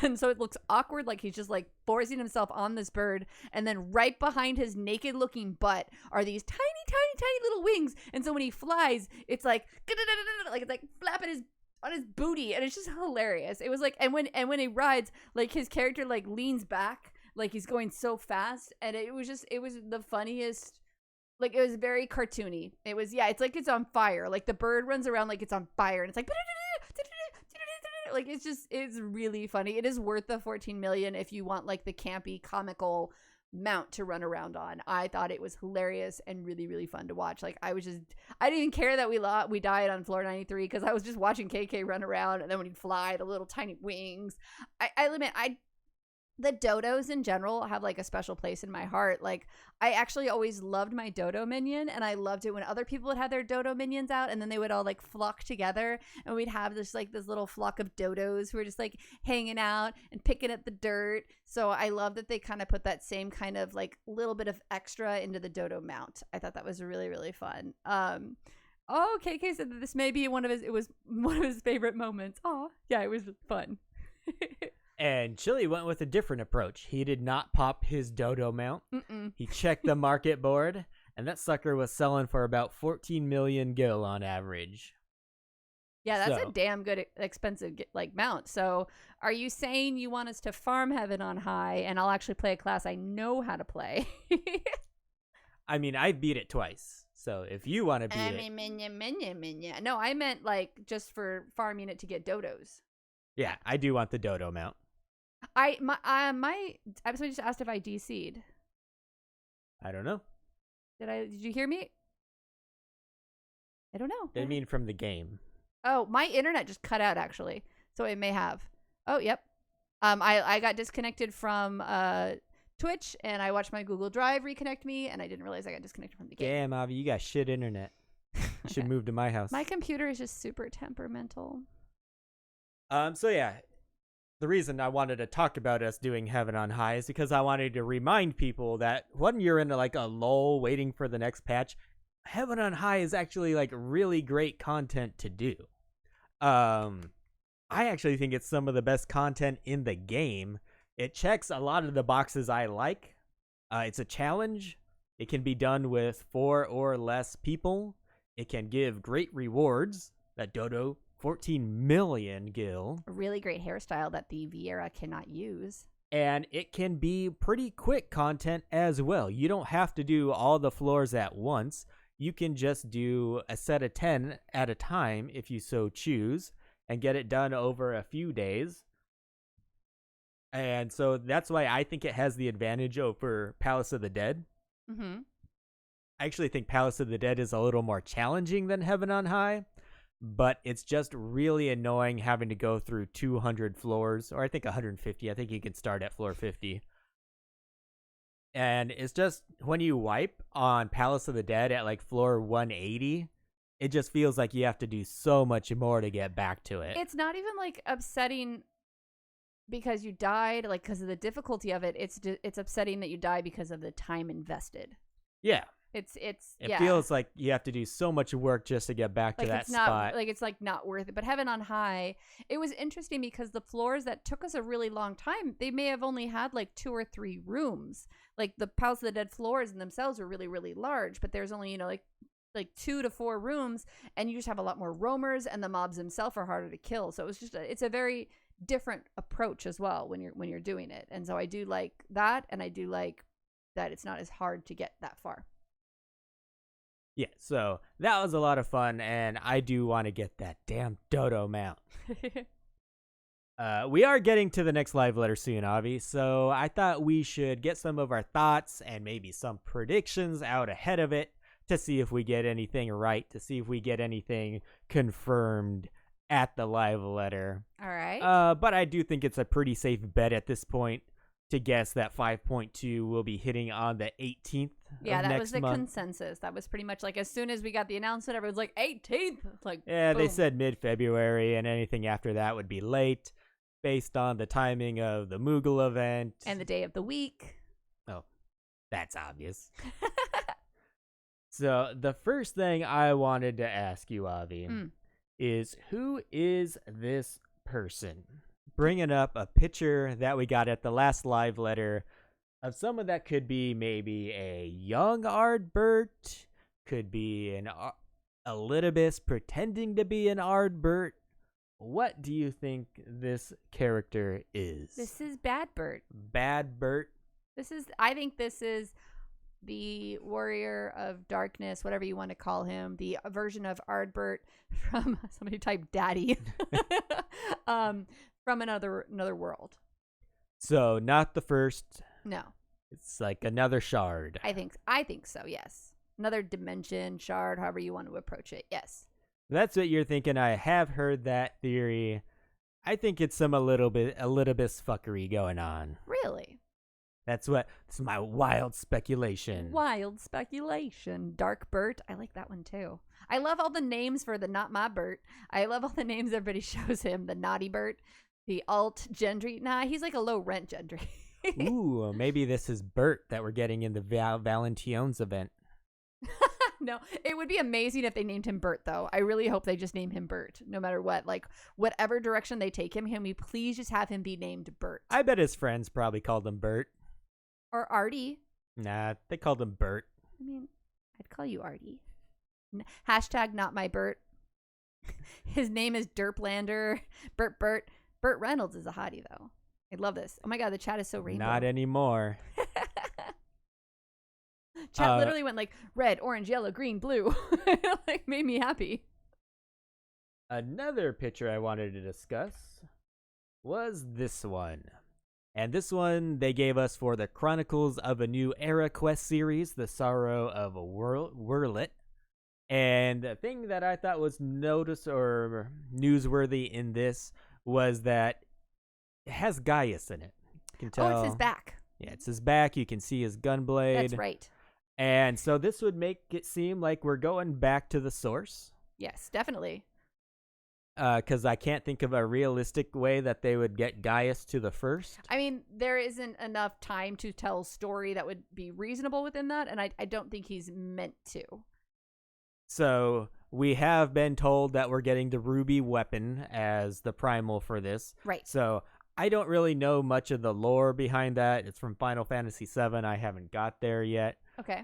Speaker 1: and so it looks awkward, like he's just like forcing himself on this bird, and then right behind his naked looking butt are these tiny little wings, and so when he flies it's like it's like flapping on his booty, and it's just hilarious. It was like, and when he rides, like his character like leans back like he's going so fast, and it was the funniest. Like, it was very cartoony. It was, yeah, it's like it's on fire. Like, the bird runs around like it's on fire, and it's like, like, it's really funny. It is worth the 14 million if you want, like, the campy, comical mount to run around on. I thought it was hilarious and really, really fun to watch. Like, I didn't even care that we died on floor 93 because I was just watching KK run around, and then when he'd fly, the little tiny wings. The dodos in general have like a special place in my heart. Like, I actually always loved my dodo minion, and I loved it when other people would have their dodo minions out, and then they would all like flock together, and we'd have this little flock of dodos who were just like hanging out and picking at the dirt. So I love that they kind of put that same kind of like little bit of extra into the dodo mount. I thought that was really, really fun. Oh, KK said that this may be one of his favorite moments. Oh, yeah, it was fun.
Speaker 2: And Chili went with a different approach. He did not pop his dodo mount. He checked the market board, and that sucker was selling for about 14 million gil on average.
Speaker 1: Yeah, that's a damn good, expensive like mount. So are you saying you want us to farm Heaven on High, and I'll actually play a class I know how to play?
Speaker 2: I mean, I beat it twice. So if you want to beat it.
Speaker 1: No, I meant like just for farming it to get dodos.
Speaker 2: Yeah, I do want the dodo mount.
Speaker 1: Somebody just asked if I DC'd.
Speaker 2: I don't know.
Speaker 1: Did you hear me? I don't know.
Speaker 2: They mean from the game.
Speaker 1: Oh, my internet just cut out actually. So it may have. Oh, yep. I got disconnected from Twitch, and I watched my Google Drive reconnect me, and I didn't realize I got disconnected from the game.
Speaker 2: Damn, Avi, you got shit internet. You should move to my house.
Speaker 1: My computer is just super temperamental.
Speaker 2: So yeah, the reason I wanted to talk about us doing Heaven on High is because I wanted to remind people that when you're in like a lull waiting for the next patch, Heaven on High is actually like really great content to do. I actually think it's some of the best content in the game. It checks a lot of the boxes I like. It's a challenge. It can be done with 4 or less people. It can give great rewards. That Dodo, 14 million gil.
Speaker 1: A really great hairstyle that the Vieira cannot use.
Speaker 2: And it can be pretty quick content as well. You don't have to do all the floors at once. You can just do a set of 10 at a time if you so choose and get it done over a few days. And so that's why I think it has the advantage over Palace of the Dead.
Speaker 1: Mm-hmm.
Speaker 2: I actually think Palace of the Dead is a little more challenging than Heaven on High, but it's just really annoying having to go through 200 floors, or I think 150. I think you can start at floor 50. And it's just, when you wipe on Palace of the Dead at like floor 180, it just feels like you have to do so much more to get back to it.
Speaker 1: It's not even like upsetting because you died, like because of the difficulty of it. It's upsetting that you die because of the time invested.
Speaker 2: Yeah.
Speaker 1: It
Speaker 2: yeah. Feels like you have to do so much work just to get back to that spot.
Speaker 1: It's like not worth it. But Heaven on High, it was interesting because the floors that took us a really long time, they may have only had like 2 or 3 rooms. Like the Palace of the Dead floors in themselves were really, really large, but there's only, like 2 to 4 rooms, and you just have a lot more roamers, and the mobs themselves are harder to kill. So it's a very different approach as well when you're doing it. And so I do like that, and I do like that it's not as hard to get that far.
Speaker 2: Yeah, so that was a lot of fun, and I do want to get that damn Dodo mount. We are getting to the next live letter soon, Avi, so I thought we should get some of our thoughts and maybe some predictions out ahead of it to see if we get anything right, to see if we get anything confirmed at the live letter.
Speaker 1: All right.
Speaker 2: But I do think it's a pretty safe bet at this point to guess that 5.2 will be hitting on the 18th
Speaker 1: yeah,
Speaker 2: of
Speaker 1: that
Speaker 2: next
Speaker 1: was the
Speaker 2: month.
Speaker 1: Consensus. That was pretty much like as soon as we got the announcement, everyone's like 18th. Like,
Speaker 2: yeah,
Speaker 1: boom.
Speaker 2: They said mid-February, and anything after that would be late based on the timing of the Moogle event.
Speaker 1: And the day of the week.
Speaker 2: Oh, that's obvious. So the first thing I wanted to ask you, Avi, is who is this person? Bringing up a picture that we got at the last live letter of someone that could be maybe a young Ardbert, could be an Elidibus pretending to be an Ardbert. What do you think this character is?
Speaker 1: This is Bad Bert.
Speaker 2: Bad Bert.
Speaker 1: I think this is the Warrior of Darkness, whatever you want to call him, the version of Ardbert from somebody typed Daddy. From another world.
Speaker 2: So not the first.
Speaker 1: No.
Speaker 2: It's like another shard.
Speaker 1: I think so, yes. Another dimension, shard, however you want to approach it. Yes.
Speaker 2: That's what you're thinking. I have heard that theory. I think it's a little bit fuckery going on.
Speaker 1: Really?
Speaker 2: That's my wild speculation.
Speaker 1: Wild speculation. Dark Bert. I like that one too. I love all the names for the not my Bert. I love all the names everybody shows him. The naughty Bert, the alt Gendry. Nah, he's like a low rent Gendry.
Speaker 2: Ooh, maybe this is Bert that we're getting in the Valentione's event.
Speaker 1: No, it would be amazing if they named him Bert, though. I really hope they just name him Bert, no matter what. Like, whatever direction they take him, can we please just have him be named Bert?
Speaker 2: I bet his friends probably called him Bert.
Speaker 1: Or Artie.
Speaker 2: Nah, they called him Bert.
Speaker 1: I mean, I'd call you Artie. Hashtag not my Bert. His name is Derplander. Bert. Burt Reynolds is a hottie, though. I love this. Oh my god, the chat is so rainbow.
Speaker 2: Not anymore.
Speaker 1: Chat literally went like red, orange, yellow, green, blue. Like made me happy.
Speaker 2: Another picture I wanted to discuss was this one. And this one they gave us for the Chronicles of a New Era quest series, The Sorrow of a Wurlet. And the thing that I thought was newsworthy in this was that it has Gaius in it. You can tell.
Speaker 1: Oh, it's his back.
Speaker 2: Yeah, it's his back. You can see his gun blade.
Speaker 1: That's right.
Speaker 2: And so this would make it seem like we're going back to the source.
Speaker 1: Yes, definitely.
Speaker 2: Because I can't think of a realistic way that they would get Gaius to the first.
Speaker 1: I mean, there isn't enough time to tell a story that would be reasonable within that, and I don't think he's meant to.
Speaker 2: So we have been told that we're getting the ruby weapon as the primal for this.
Speaker 1: Right.
Speaker 2: So I don't really know much of the lore behind that. It's from Final Fantasy VII. I haven't got there yet.
Speaker 1: Okay.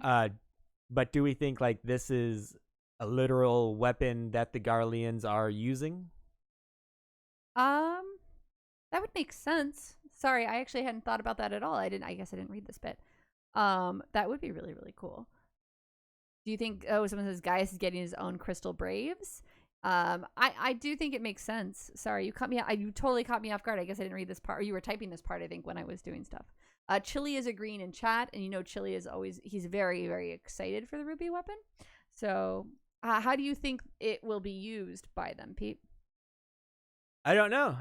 Speaker 2: But do we think like this is a literal weapon that the Garleans are using?
Speaker 1: That would make sense. Sorry, I actually hadn't thought about that at all. I guess I didn't read this bit. That would be really, really cool. Do you think, someone says Gaius is getting his own crystal braves? I do think it makes sense. Sorry, you cut me. You totally caught me off guard. I guess I didn't read this part. Or you were typing this part, I think, when I was doing stuff. Chili is agreeing in chat, and Chili is he's very, very excited for the ruby weapon. So, how do you think it will be used by them, Pete?
Speaker 2: I don't know.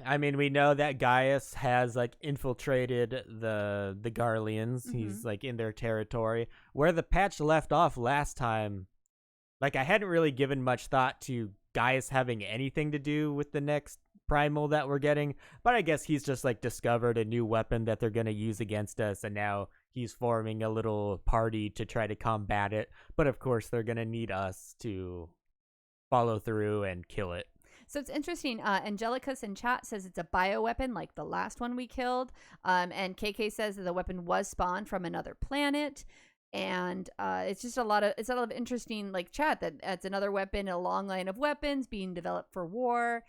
Speaker 2: I mean, we know that Gaius has like infiltrated the Garleans. Mm-hmm. He's like in their territory. Where the patch left off last time, like I hadn't really given much thought to Gaius having anything to do with the next primal that we're getting, but I guess he's just like discovered a new weapon that they're going to use against us, and now he's forming a little party to try to combat it. But of course, they're going to need us to follow through and kill it.
Speaker 1: So it's interesting. Angelicus in chat says it's a bioweapon like the last one we killed. And KK says that the weapon was spawned from another planet. And it's just a lot of interesting like chat that it's another weapon, a long line of weapons being developed for war.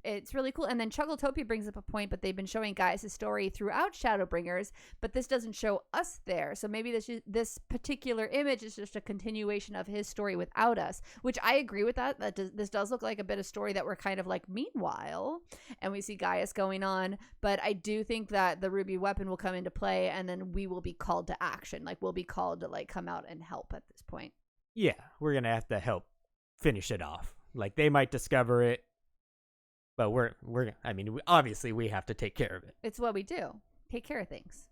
Speaker 1: It's really cool. And then Chuggletopia brings up a point, but they've been showing Gaius' story throughout Shadowbringers, but this doesn't show us there. So maybe this particular image is just a continuation of his story without us, which I agree with that. This does look like a bit of story that we're kind of like meanwhile, and we see Gaius going on. But I do think that the ruby weapon will come into play, and then we will be called to action. Like we'll be called to like come out and help at this point.
Speaker 2: Yeah, we're gonna have to help finish it off. Like they might discover it. But obviously we have to take care of it.
Speaker 1: It's what we do. Take care of things.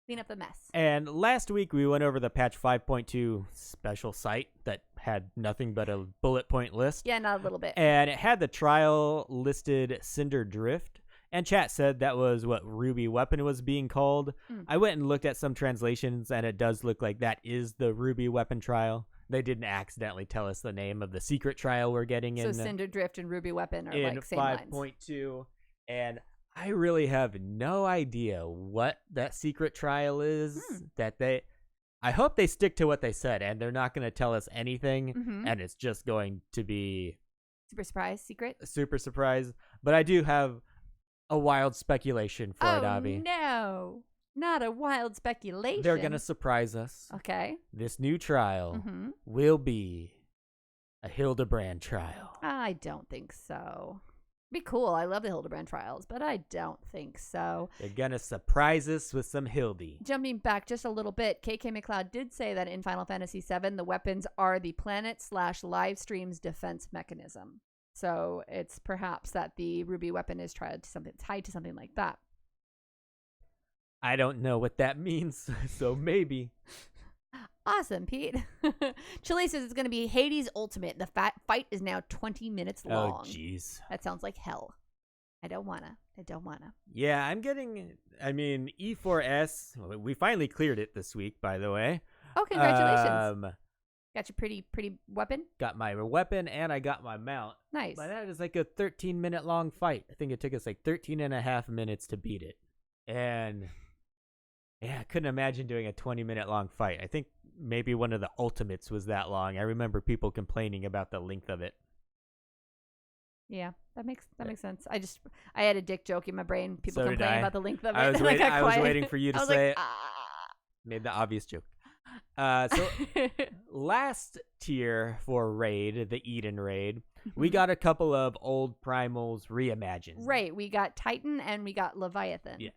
Speaker 1: Clean up the mess.
Speaker 2: And last week we went over the patch 5.2 special site that had nothing but a bullet point list.
Speaker 1: Yeah, not a little bit.
Speaker 2: And it had the trial listed Cinder Drift. And chat said that was what Ruby Weapon was being called. I went and looked at some translations, and it does look like that is the Ruby Weapon trial. They didn't accidentally tell us the name of the secret trial we're getting in.
Speaker 1: So Cinder Drift and Ruby Weapon are like same lines.
Speaker 2: In 5.2. And I really have no idea what that secret trial is. I hope they stick to what they said, and they're not going to tell us anything, and it's just going to be
Speaker 1: super
Speaker 2: surprise. But I do have a wild speculation for it, Abby.
Speaker 1: Oh no. Not a wild speculation.
Speaker 2: They're going to surprise us.
Speaker 1: Okay.
Speaker 2: This new trial will be a Hildebrand trial.
Speaker 1: I don't think so. Be cool. I love the Hildebrand trials, but I don't think so.
Speaker 2: They're going to surprise us with some Hildy.
Speaker 1: Jumping back just a little bit, KK McLeod did say that in Final Fantasy VII, the weapons are the planet/live stream's defense mechanism. So it's perhaps that the Ruby weapon is tied to something like that.
Speaker 2: I don't know what that means, so maybe.
Speaker 1: Awesome, Pete. Chile says it's going to be Hades Ultimate. The fight is now 20 minutes long.
Speaker 2: Oh, jeez.
Speaker 1: That sounds like hell. I don't wanna.
Speaker 2: Yeah, I'm getting, E4S. We finally cleared it this week, by the way.
Speaker 1: Oh, congratulations. Got your pretty weapon?
Speaker 2: Got my weapon, and I got my mount.
Speaker 1: Nice.
Speaker 2: But that is like a 13-minute long fight. I think it took us like 13 and a half minutes to beat it. And yeah, I couldn't imagine doing a 20-minute long fight. I think maybe one of the ultimates was that long. I remember people complaining about the length of it.
Speaker 1: Yeah, that makes sense. I had a dick joke in my brain. People complaining about the length of it.
Speaker 2: I was waiting for you to say it. Made the obvious joke. So last tier for raid, the Eden raid, we got a couple of old primals reimagined.
Speaker 1: Right, we got Titan and we got Leviathan.
Speaker 2: Yes.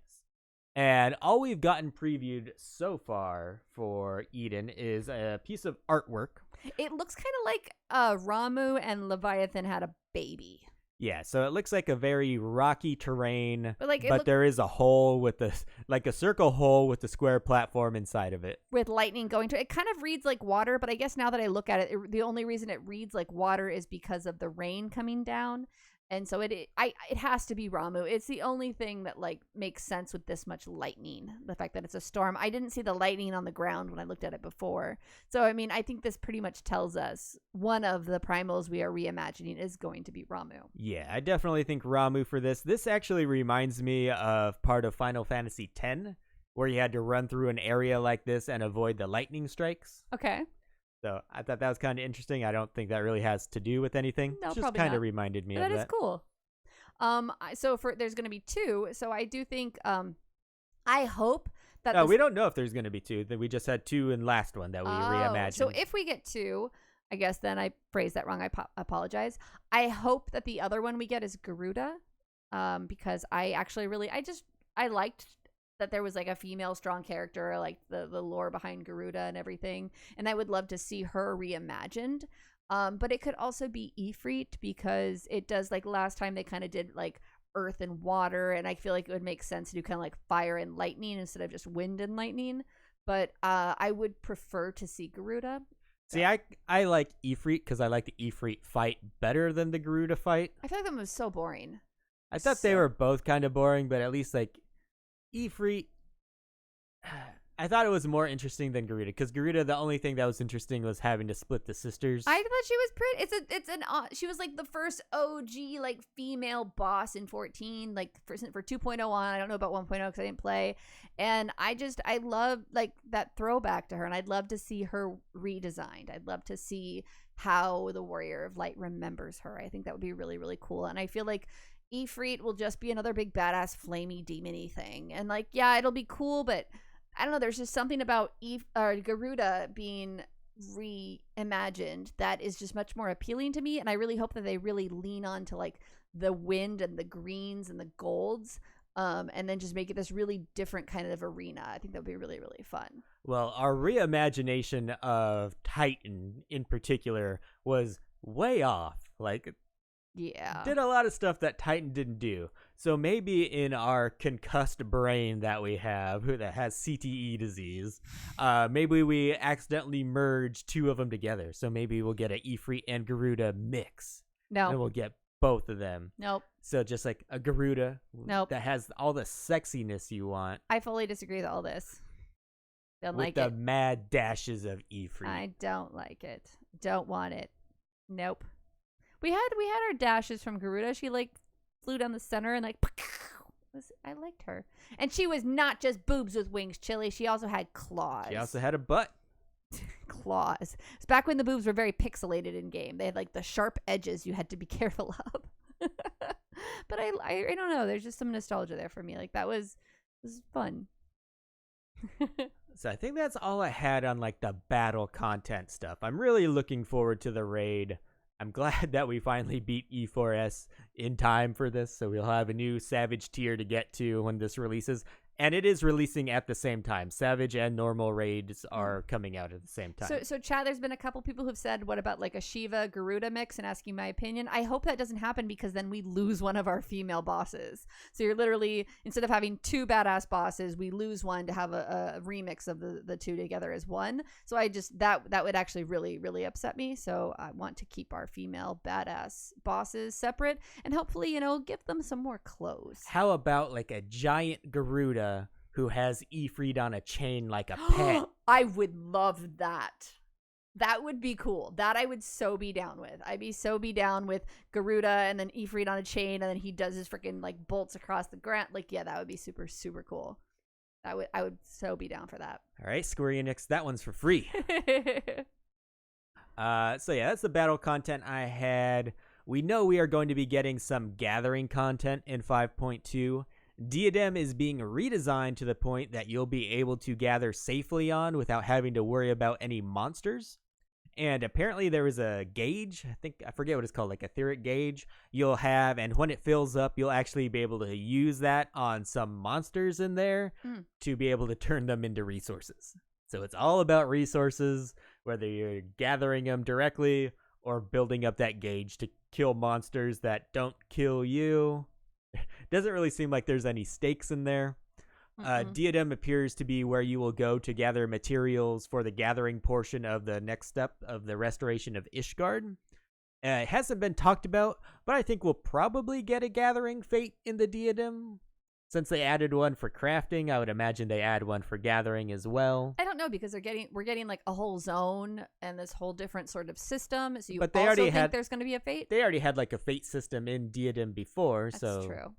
Speaker 2: And all we've gotten previewed so far for Eden is a piece of artwork.
Speaker 1: It looks kind of like Ramu and Leviathan had a baby.
Speaker 2: Yeah, so it looks like a very rocky terrain,
Speaker 1: But like
Speaker 2: but there is a hole with like a circle hole with the square platform inside of it.
Speaker 1: with lightning going to it. It kind of reads like water, but I guess now that I look at it, the only reason it reads like water is because of the rain coming down. And so it has to be Ramu. It's the only thing that like makes sense with this much lightning. The fact that it's a storm. I didn't see the lightning on the ground when I looked at it before. So I mean, I think this pretty much tells us one of the primals we are reimagining is going to be Ramu.
Speaker 2: Yeah, I definitely think Ramu for this. This actually reminds me of part of Final Fantasy X, where you had to run through an area like this and avoid the lightning strikes.
Speaker 1: Okay.
Speaker 2: So I thought that was kind of interesting. I don't think that really has to do with anything.
Speaker 1: No,
Speaker 2: It just
Speaker 1: probably
Speaker 2: kind
Speaker 1: not.
Speaker 2: of reminded me
Speaker 1: But
Speaker 2: of that.
Speaker 1: that is cool. So there's going to be 2. So I do think I hope that
Speaker 2: No, we don't know if there's going to be 2. We just had 2 in last one that we reimagined.
Speaker 1: So if we get 2, I guess then I phrased that wrong. I apologize. I hope that the other one we get is Garuda, because I actually really I liked that there was like a female strong character, like the lore behind Garuda and everything, and I would love to see her reimagined. But it could also be Ifrit, because it does, like last time they kind of did like earth and water, and I feel like it would make sense to do kind of like fire and lightning instead of just wind and lightning. But I would prefer to see Garuda.
Speaker 2: See, I like Ifrit because I like the Ifrit fight better than the Garuda fight.
Speaker 1: I feel like that was so boring.
Speaker 2: I thought they were both kind of boring, but at least like Ifrit, I thought it was more interesting than Garuda, because Garuda, the only thing that was interesting was having to split the sisters.
Speaker 1: I thought she was pretty. She was like the first OG like female boss in 14, like for 2.0 on. I don't know about 1.0 because I didn't play, and I love like that throwback to her, and I'd love to see her redesigned. I'd love to see how the Warrior of Light remembers her. I think that would be really, really cool, and I feel like Ifrit will just be another big badass flamey demony thing, and like yeah, it'll be cool, but I don't know. There's just something about Garuda being reimagined that is just much more appealing to me, and I really hope that they really lean on to like the wind and the greens and the golds, and then just make it this really different kind of arena. I think that would be really, really fun.
Speaker 2: Well, our reimagination of Titan in particular was way off. Like,
Speaker 1: Yeah.
Speaker 2: did a lot of stuff that Titan didn't do. So maybe in our concussed brain that we have, that has CTE disease, maybe we accidentally merge 2 of them together. So maybe we'll get an Ifrit and Garuda mix.
Speaker 1: No.
Speaker 2: And we'll get both of them.
Speaker 1: Nope.
Speaker 2: So just like a Garuda
Speaker 1: Nope.
Speaker 2: that has all the sexiness you want.
Speaker 1: I fully disagree with all this. Don't
Speaker 2: With
Speaker 1: like
Speaker 2: the
Speaker 1: it.
Speaker 2: mad dashes of Ifrit.
Speaker 1: I don't like it. Don't want it. Nope. We had our dashes from Garuda. She like flew down the center and like I liked her. And she was not just boobs with wings, Chili. She also had claws.
Speaker 2: She also had a butt.
Speaker 1: Claws. It's back when the boobs were very pixelated in game. They had like the sharp edges you had to be careful of. But I don't know. There's just some nostalgia there for me. Like that was fun.
Speaker 2: So I think that's all I had on like the battle content stuff. I'm really looking forward to the raid. I'm glad that we finally beat E4S in time for this, so we'll have a new Savage tier to get to when this releases. And it is releasing at the same time. Savage and normal raids are coming out at the same time.
Speaker 1: So Chad, there's been a couple people who've said, what about like a Shiva Garuda mix, and asking my opinion. I hope that doesn't happen, because then we lose one of our female bosses. So you're literally, instead of having 2 badass bosses, we lose one to have a remix of the 2 together as one. So I just, that would actually really, really upset me. So I want to keep our female badass bosses separate, and hopefully, give them some more clothes.
Speaker 2: How about like a giant Garuda who has Ifrit on a chain like a pet?
Speaker 1: I would love that. That would be cool. That I would so be down with. I'd be down with Garuda and then Ifrit on a chain, and then he does his freaking like bolts across the ground. Like, yeah, that would be super, super cool. I would so be down for that.
Speaker 2: All right, Square Enix, that one's for free. So yeah, that's the battle content I had. We know we are going to be getting some gathering content in 5.2. Diadem is being redesigned to the point that you'll be able to gather safely on without having to worry about any monsters. And apparently there is a gauge, I forget what it's called, like etheric gauge you'll have, and when it fills up, you'll actually be able to use that on some monsters in there to be able to turn them into resources. So it's all about resources, whether you're gathering them directly or building up that gauge to kill monsters that don't kill you. Doesn't really seem like there's any stakes in there. Diadem appears to be where you will go to gather materials for the gathering portion of the next step of the restoration of Ishgard. It hasn't been talked about, but I think we'll probably get a gathering fate in the Diadem. Since they added one for crafting, I would imagine they add one for gathering as well.
Speaker 1: I don't know, because we're getting like a whole zone and this whole different sort of system. So you
Speaker 2: But they
Speaker 1: also
Speaker 2: already
Speaker 1: think
Speaker 2: had-
Speaker 1: there's going to be a fate?
Speaker 2: They already had like a fate system in Diadem before,
Speaker 1: That's
Speaker 2: so
Speaker 1: true.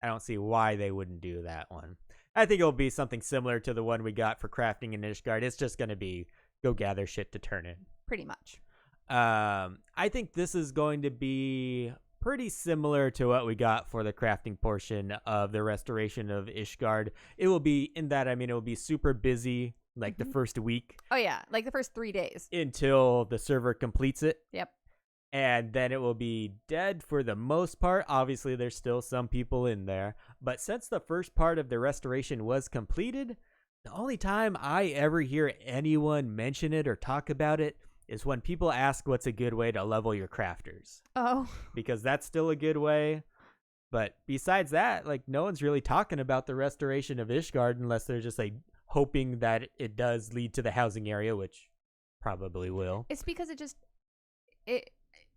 Speaker 2: I don't see why they wouldn't do that one. I think it'll be something similar to the one we got for crafting in Ishgard. It's just going to be go gather shit to turn in.
Speaker 1: Pretty much.
Speaker 2: I think this is going to be pretty similar to what we got for the crafting portion of the restoration of Ishgard. It will be in that, it will be super busy like the first week.
Speaker 1: Oh, yeah. Like the first 3 days.
Speaker 2: Until the server completes it.
Speaker 1: Yep.
Speaker 2: And then it will be dead for the most part. Obviously, there's still some people in there. But since the first part of the restoration was completed, the only time I ever hear anyone mention it or talk about it is when people ask what's a good way to level your crafters.
Speaker 1: Oh.
Speaker 2: Because that's still a good way. But besides that, like, no one's really talking about the restoration of Ishgard unless they're just like hoping that it does lead to the housing area, which probably will.
Speaker 1: It's because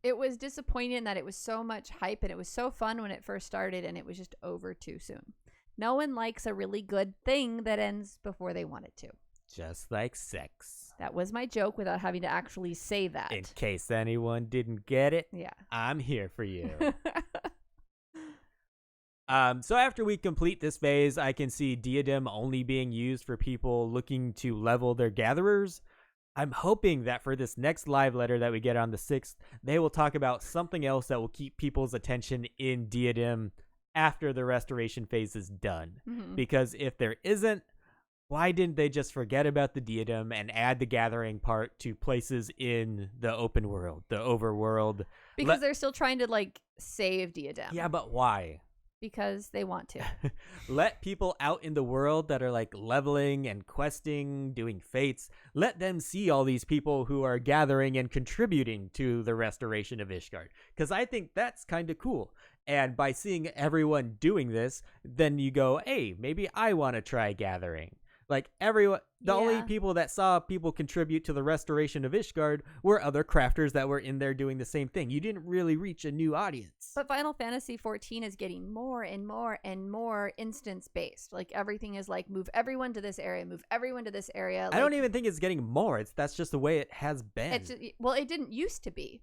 Speaker 1: it was disappointing that it was so much hype and it was so fun when it first started, and it was just over too soon. No one likes a really good thing that ends before they want it to.
Speaker 2: Just like sex.
Speaker 1: That was my joke without having to actually say that.
Speaker 2: In case anyone didn't get it,
Speaker 1: yeah.
Speaker 2: I'm here for you. So after we complete this phase, I can see Diadem only being used for people looking to level their gatherers. I'm hoping that for this next live letter that we get on the 6th, they will talk about something else that will keep people's attention in Diadem after the restoration phase is done.
Speaker 1: Mm-hmm.
Speaker 2: Because if there isn't, why didn't they just forget about the Diadem and add the gathering part to places in the open world, the overworld?
Speaker 1: Because they're still trying to, like, save Diadem.
Speaker 2: Yeah, but why?
Speaker 1: Because they want to.
Speaker 2: Let people out in the world that are like leveling and questing, doing fates, let them see all these people who are gathering and contributing to the restoration of Ishgard. Because I think that's kind of cool. And by seeing everyone doing this, then you go, hey, maybe I want to try gathering. Like everyone, the only people that saw people contribute to the restoration of Ishgard were other crafters that were in there doing the same thing. You didn't really reach a new audience.
Speaker 1: But Final Fantasy XIV is getting more and more and more instance based. Like everything is like move everyone to this area, move everyone to this area. Like,
Speaker 2: I don't even think it's getting more. That's just the way it has been.
Speaker 1: It didn't used to be.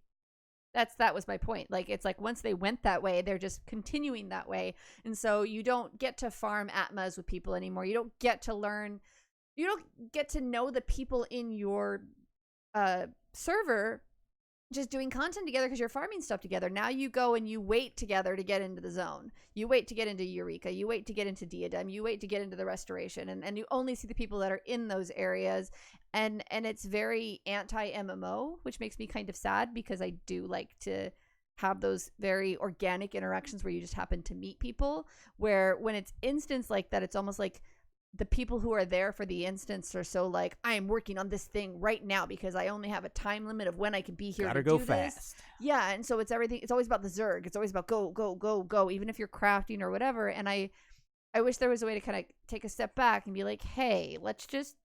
Speaker 1: That was my point. Like, it's like once they went that way, they're just continuing that way. And so you don't get to farm Atmas with people anymore. You don't get to learn. You don't get to know the people in your server just doing content together because you're farming stuff together. Now you go and you wait together to get into the zone. You wait to get into Eureka. You wait to get into Diadem. You wait to get into the restoration. And you only see the people that are in those areas. And it's very anti-MMO, which makes me kind of sad because I do like to have those very organic interactions where you just happen to meet people. Where when it's instance like that, it's almost like the people who are there for the instance are so like, I am working on this thing right now because I only have a time limit of when I can be here.
Speaker 2: Gotta
Speaker 1: to
Speaker 2: go
Speaker 1: do
Speaker 2: fast.
Speaker 1: This. Yeah, and so it's everything. It's always about the Zerg. It's always about go, go, go, go, even if you're crafting or whatever. And I wish there was a way to kind of take a step back and be like, hey, let's just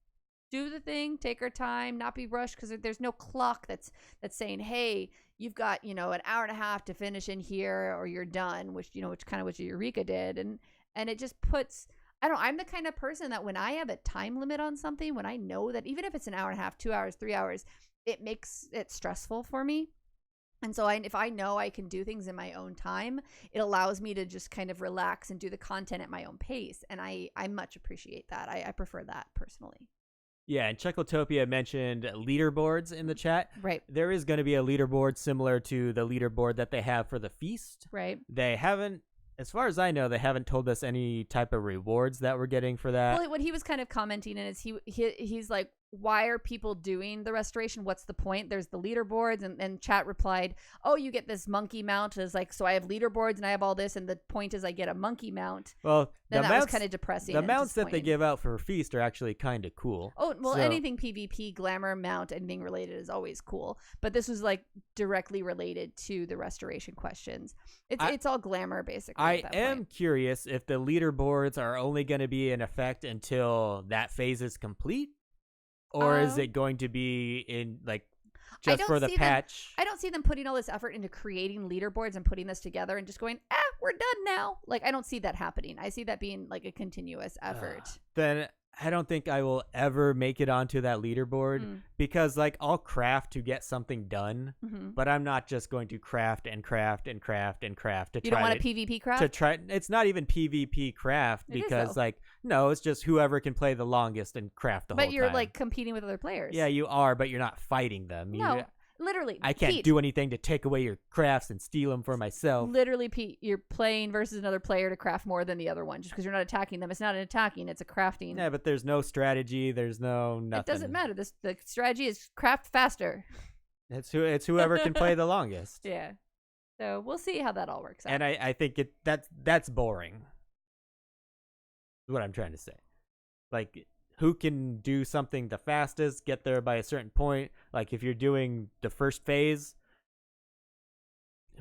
Speaker 1: do the thing, take our time, not be rushed, because there's no clock that's saying, hey, you've got, an hour and a half to finish in here or you're done, which kind of what Eureka did. And it just puts, I'm the kind of person that when I have a time limit on something, when I know that even if it's an hour and a half, 2 hours, 3 hours, it makes it stressful for me. And so if I know I can do things in my own time, it allows me to just kind of relax and do the content at my own pace. And I much appreciate that. I prefer that personally.
Speaker 2: Yeah, and Checotopia mentioned leaderboards in the chat.
Speaker 1: Right.
Speaker 2: There is going to be a leaderboard similar to the leaderboard that they have for the feast.
Speaker 1: Right.
Speaker 2: They haven't, as far as I know, they haven't told us any type of rewards that we're getting for that.
Speaker 1: Well, what he was kind of commenting is he's like, why are people doing the restoration? What's the point? There's the leaderboards, and chat replied, oh, you get this monkey mount. Is like, so I have leaderboards and I have all this, and the point is I get a monkey mount.
Speaker 2: Well,
Speaker 1: then that was kind of depressing.
Speaker 2: The mounts that they give out for Feast are actually kind of cool.
Speaker 1: Oh, well, anything PvP, glamour, mount, anything related is always cool. But this was like directly related to the restoration questions. It's all glamour, basically.
Speaker 2: I am curious if the leaderboards are only going to be in effect until that phase is complete. Or is it going to be in, like, just for the patch?
Speaker 1: I don't see them putting all this effort into creating leaderboards and putting this together and just going, we're done now. Like, I don't see that happening. I see that being, like, a continuous effort.
Speaker 2: Then I don't think I will ever make it onto that leaderboard because, like, I'll craft to get something done, but I'm not just going to craft and craft and craft and craft to
Speaker 1: You don't want a PvP craft?
Speaker 2: To try. It's not even PvP craft because, like, no, it's just whoever can play the longest and craft the whole time.
Speaker 1: But you're, like, competing with other players.
Speaker 2: Yeah, you are, but you're not fighting them.
Speaker 1: No. Literally,
Speaker 2: I can't
Speaker 1: Pete,
Speaker 2: do anything to take away your crafts and steal them for myself.
Speaker 1: Literally, Pete, you're playing versus another player to craft more than the other one just because you're not attacking them. It's not an attacking, it's a crafting.
Speaker 2: Yeah, but there's no strategy. There's no nothing.
Speaker 1: It doesn't matter. The strategy is craft faster.
Speaker 2: It's whoever can play the longest.
Speaker 1: Yeah. So we'll see how that all works out.
Speaker 2: And I think that's boring. Is what I'm trying to say. Like, who can do something the fastest, get there by a certain point. Like, if you're doing the first phase,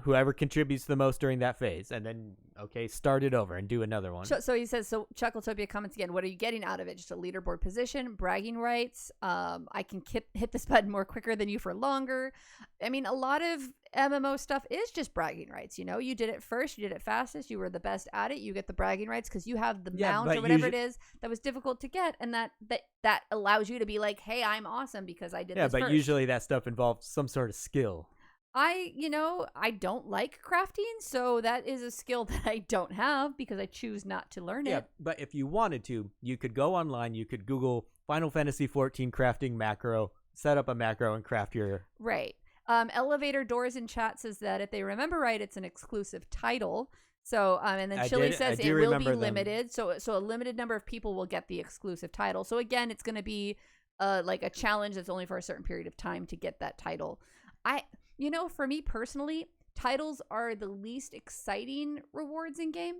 Speaker 2: whoever contributes the most during that phase, and then, okay, start it over and do another one.
Speaker 1: So he says, so Chuckletopia comments again, what are you getting out of it? Just a leaderboard position, bragging rights, I can hit this button more quicker than you for longer. I mean, a lot of MMO stuff is just bragging rights, you know? You did it first, you did it fastest, you were the best at it, you get the bragging rights because you have the mount or whatever it is that was difficult to get, and that allows you to be like, hey, I'm awesome because I did this first.
Speaker 2: Yeah, but usually that stuff involves some sort of skill.
Speaker 1: I don't like crafting, so that is a skill that I don't have because I choose not to learn it.
Speaker 2: Yeah, but if you wanted to, you could go online, you could Google Final Fantasy XIV crafting macro, set up a macro, and craft your...
Speaker 1: Right. Elevator Doors in chat says that if they remember right, it's an exclusive title. So, and then Chili says it will be limited. So a limited number of people will get the exclusive title. So again, it's going to be like a challenge that's only for a certain period of time to get that title. For me personally, titles are the least exciting rewards in game.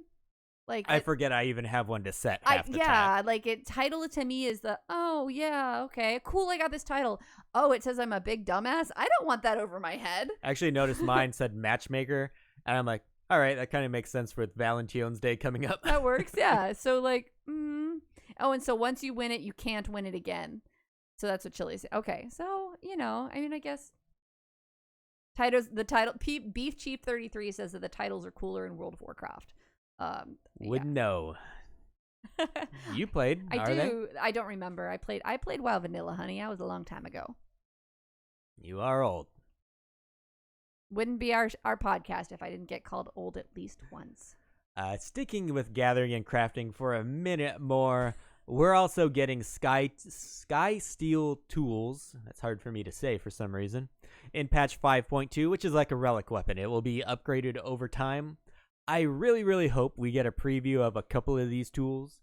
Speaker 1: Like
Speaker 2: I forget I even have one to set half the time.
Speaker 1: Yeah, like title to me is okay, cool, I got this title. Oh, it says I'm a big dumbass. I don't want that over my head.
Speaker 2: I actually noticed mine said matchmaker, and I'm like, all right, that kind of makes sense with Valentione's Day coming up.
Speaker 1: That works, yeah. So like, and so once you win it, you can't win it again. So that's what Chili said. Okay, so I guess. Beef Chief 33 says that the titles are cooler in World of Warcraft.
Speaker 2: Wouldn't know. You played?
Speaker 1: I don't remember. I played WoW Vanilla, honey. That was a long time ago.
Speaker 2: You are old.
Speaker 1: Wouldn't be our podcast if I didn't get called old at least once.
Speaker 2: Sticking with gathering and crafting for a minute more, we're also getting Sky Steel tools. That's hard for me to say for some reason. In patch 5.2, which is like a relic weapon. It will be upgraded over time. I really, really hope we get a preview of a couple of these tools.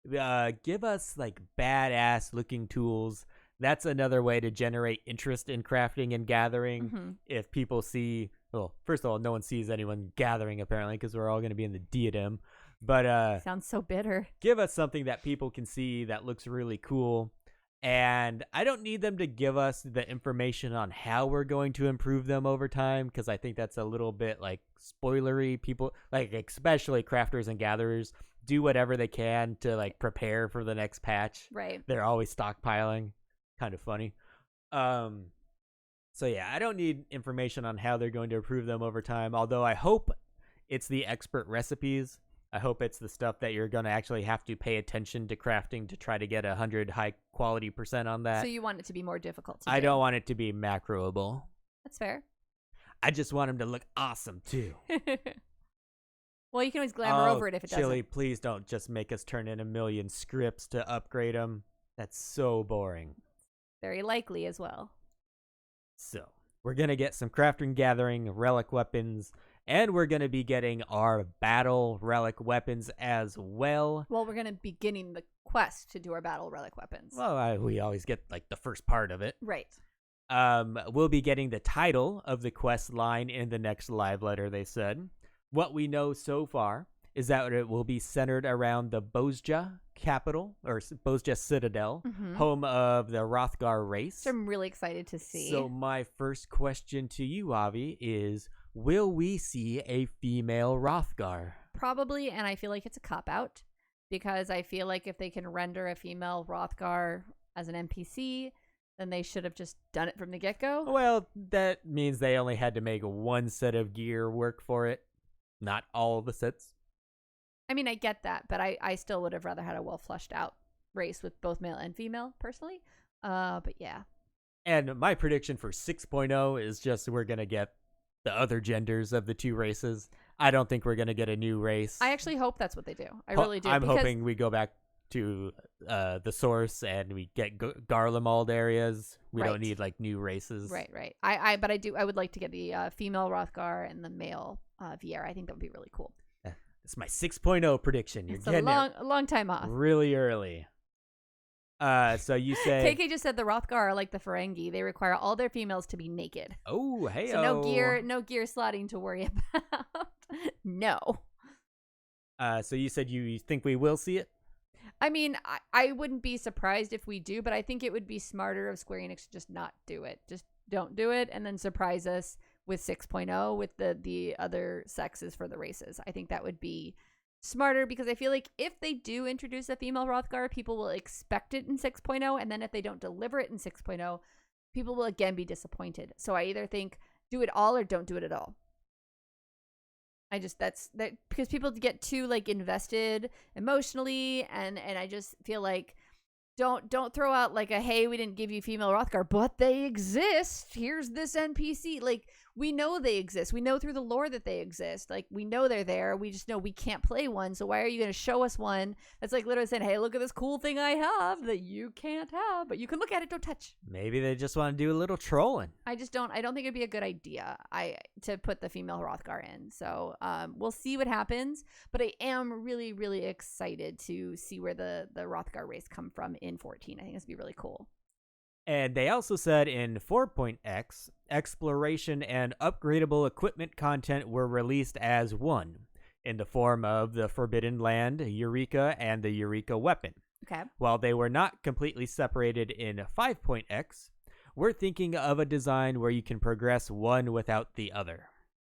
Speaker 2: Give us like badass looking tools. That's another way to generate interest in crafting and gathering. Mm-hmm. If people see, well, first of all, no one sees anyone gathering apparently because we're all going to be in the diadem. But
Speaker 1: sounds so bitter.
Speaker 2: Give us something that people can see that looks really cool. And I don't need them to give us the information on how we're going to improve them over time because I think that's a little bit like spoilery. People, like especially crafters and gatherers, do whatever they can to like prepare for the next patch.
Speaker 1: Right.
Speaker 2: They're always stockpiling. Kind of funny. So yeah, I don't need information on how they're going to improve them over time, although I hope it's the expert recipes. I hope it's the stuff that you're going to actually have to pay attention to crafting to try to get 100 high quality % on that.
Speaker 1: So you want it to be more difficult to
Speaker 2: I
Speaker 1: do.
Speaker 2: don't want it to be macroable.
Speaker 1: That's fair.
Speaker 2: I just want them to look awesome too.
Speaker 1: Well, you can always glamour over it if it doesn't.
Speaker 2: Chili, please don't just make us turn in 1 million scripts to upgrade them. That's so boring.
Speaker 1: Very likely as well.
Speaker 2: So, we're going to get some crafting, gathering, relic weapons, And we're going to be getting our battle relic weapons as well.
Speaker 1: Well, we're going to be beginning the quest to do our battle relic weapons.
Speaker 2: Well, we always get like the first part of it.
Speaker 1: Right.
Speaker 2: We'll be getting the title of the quest line in the next live letter, they said. What we know so far is that it will be centered around the Bozja capital, or Bozja Citadel, home of the Hrothgar race.
Speaker 1: So I'm really excited to see.
Speaker 2: So my first question to you, Avi, is will we see a female Hrothgar?
Speaker 1: Probably, and I feel like it's a cop-out, because I feel like if they can render a female Hrothgar as an NPC, then they should have just done it from the get-go.
Speaker 2: Well, that means they only had to make one set of gear work for it, not all the sets.
Speaker 1: I mean, I get that, but I still would have rather had a well-fleshed-out race with both male and female, personally. But yeah.
Speaker 2: And my prediction for 6.0 is just we're going to get the other genders of the two races. I don't think we're going to get a new race.
Speaker 1: I actually hope that's what they do. I really do.
Speaker 2: I'm hoping we go back to the source and we get Garlemald areas. We don't need like new races.
Speaker 1: Right. But I would like to get the female Hrothgar and the male Viera. I think that would be really cool.
Speaker 2: It's my 6.0 prediction. You're getting
Speaker 1: a long time off.
Speaker 2: Really early. So you say
Speaker 1: KK just said the Hrothgar are like the Ferengi. They require all their females to be naked.
Speaker 2: Oh, hey.
Speaker 1: So no gear slotting to worry about. No.
Speaker 2: So you said you think we will see it?
Speaker 1: I mean, I wouldn't be surprised if we do, but I think it would be smarter of Square Enix to just not do it. Just don't do it and then surprise us with 6.0 with the other sexes for the races. I think that would be smarter, because I feel like if they do introduce a female Hrothgar, people will expect it in 6.0, and then if they don't deliver it in 6.0, people will again be disappointed. So I either think do it all or don't do it at all. That's because people get too like invested emotionally, and I just feel like don't throw out like a, hey, we didn't give you female Hrothgar, but they exist. Here's this NPC. Like, we know they exist. We know through the lore that they exist. Like, we know they're there. We just know we can't play one. So why are you going to show us one that's like literally saying, hey, look at this cool thing I have that you can't have, but you can look at it, don't touch.
Speaker 2: Maybe they just want to do a little trolling.
Speaker 1: I don't think it'd be a good idea to put the female Hrothgar in. So we'll see what happens, but I am really, really excited to see where the Hrothgar race come from in 14. I think this would be really cool.
Speaker 2: And they also said in 4.x, exploration and upgradable equipment content were released as one, in the form of the Forbidden Land, Eureka, and the Eureka weapon.
Speaker 1: Okay.
Speaker 2: While they were not completely separated in 5.x, we're thinking of a design where you can progress one without the other.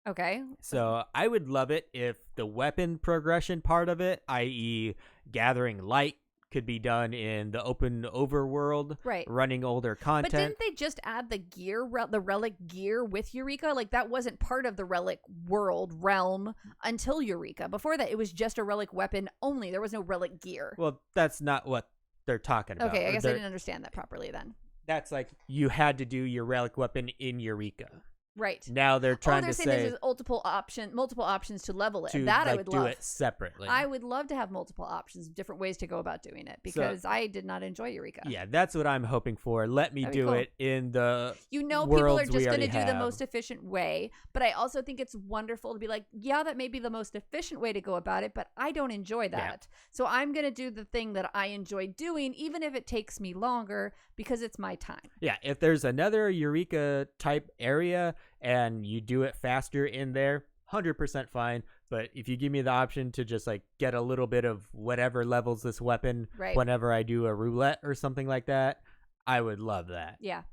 Speaker 1: Okay.
Speaker 2: So I would love it if the weapon progression part of it, i.e. gathering light, could be done in the open overworld,
Speaker 1: right? Running
Speaker 2: older content.
Speaker 1: But didn't they just add the gear, the relic gear with Eureka? Like, that wasn't part of the relic realm until Eureka. Before that, it was just a relic weapon only. There was no relic gear.
Speaker 2: Well, that's not what they're talking about.
Speaker 1: Okay, I guess I didn't understand that properly then.
Speaker 2: That's like you had to do your relic weapon in Eureka.
Speaker 1: Right.
Speaker 2: Now they're trying to say
Speaker 1: there's multiple options to level it.
Speaker 2: That
Speaker 1: I would love.
Speaker 2: Do it separately.
Speaker 1: I would love to have multiple options, different ways to go about doing it, because I did not enjoy Eureka.
Speaker 2: Yeah, that's what I'm hoping for. Let me do it in the
Speaker 1: people are just going to do the most efficient way, but I also think it's wonderful to be like, yeah, that may be the most efficient way to go about it, but I don't enjoy that. Yeah. So I'm going to do the thing that I enjoy doing, even if it takes me longer, because it's my time.
Speaker 2: Yeah, if there's another Eureka type area and you do it faster in there, 100% fine. But if you give me the option to just like get a little bit of whatever levels this weapon whenever I do a roulette or something like that, I would love that.
Speaker 1: Yeah.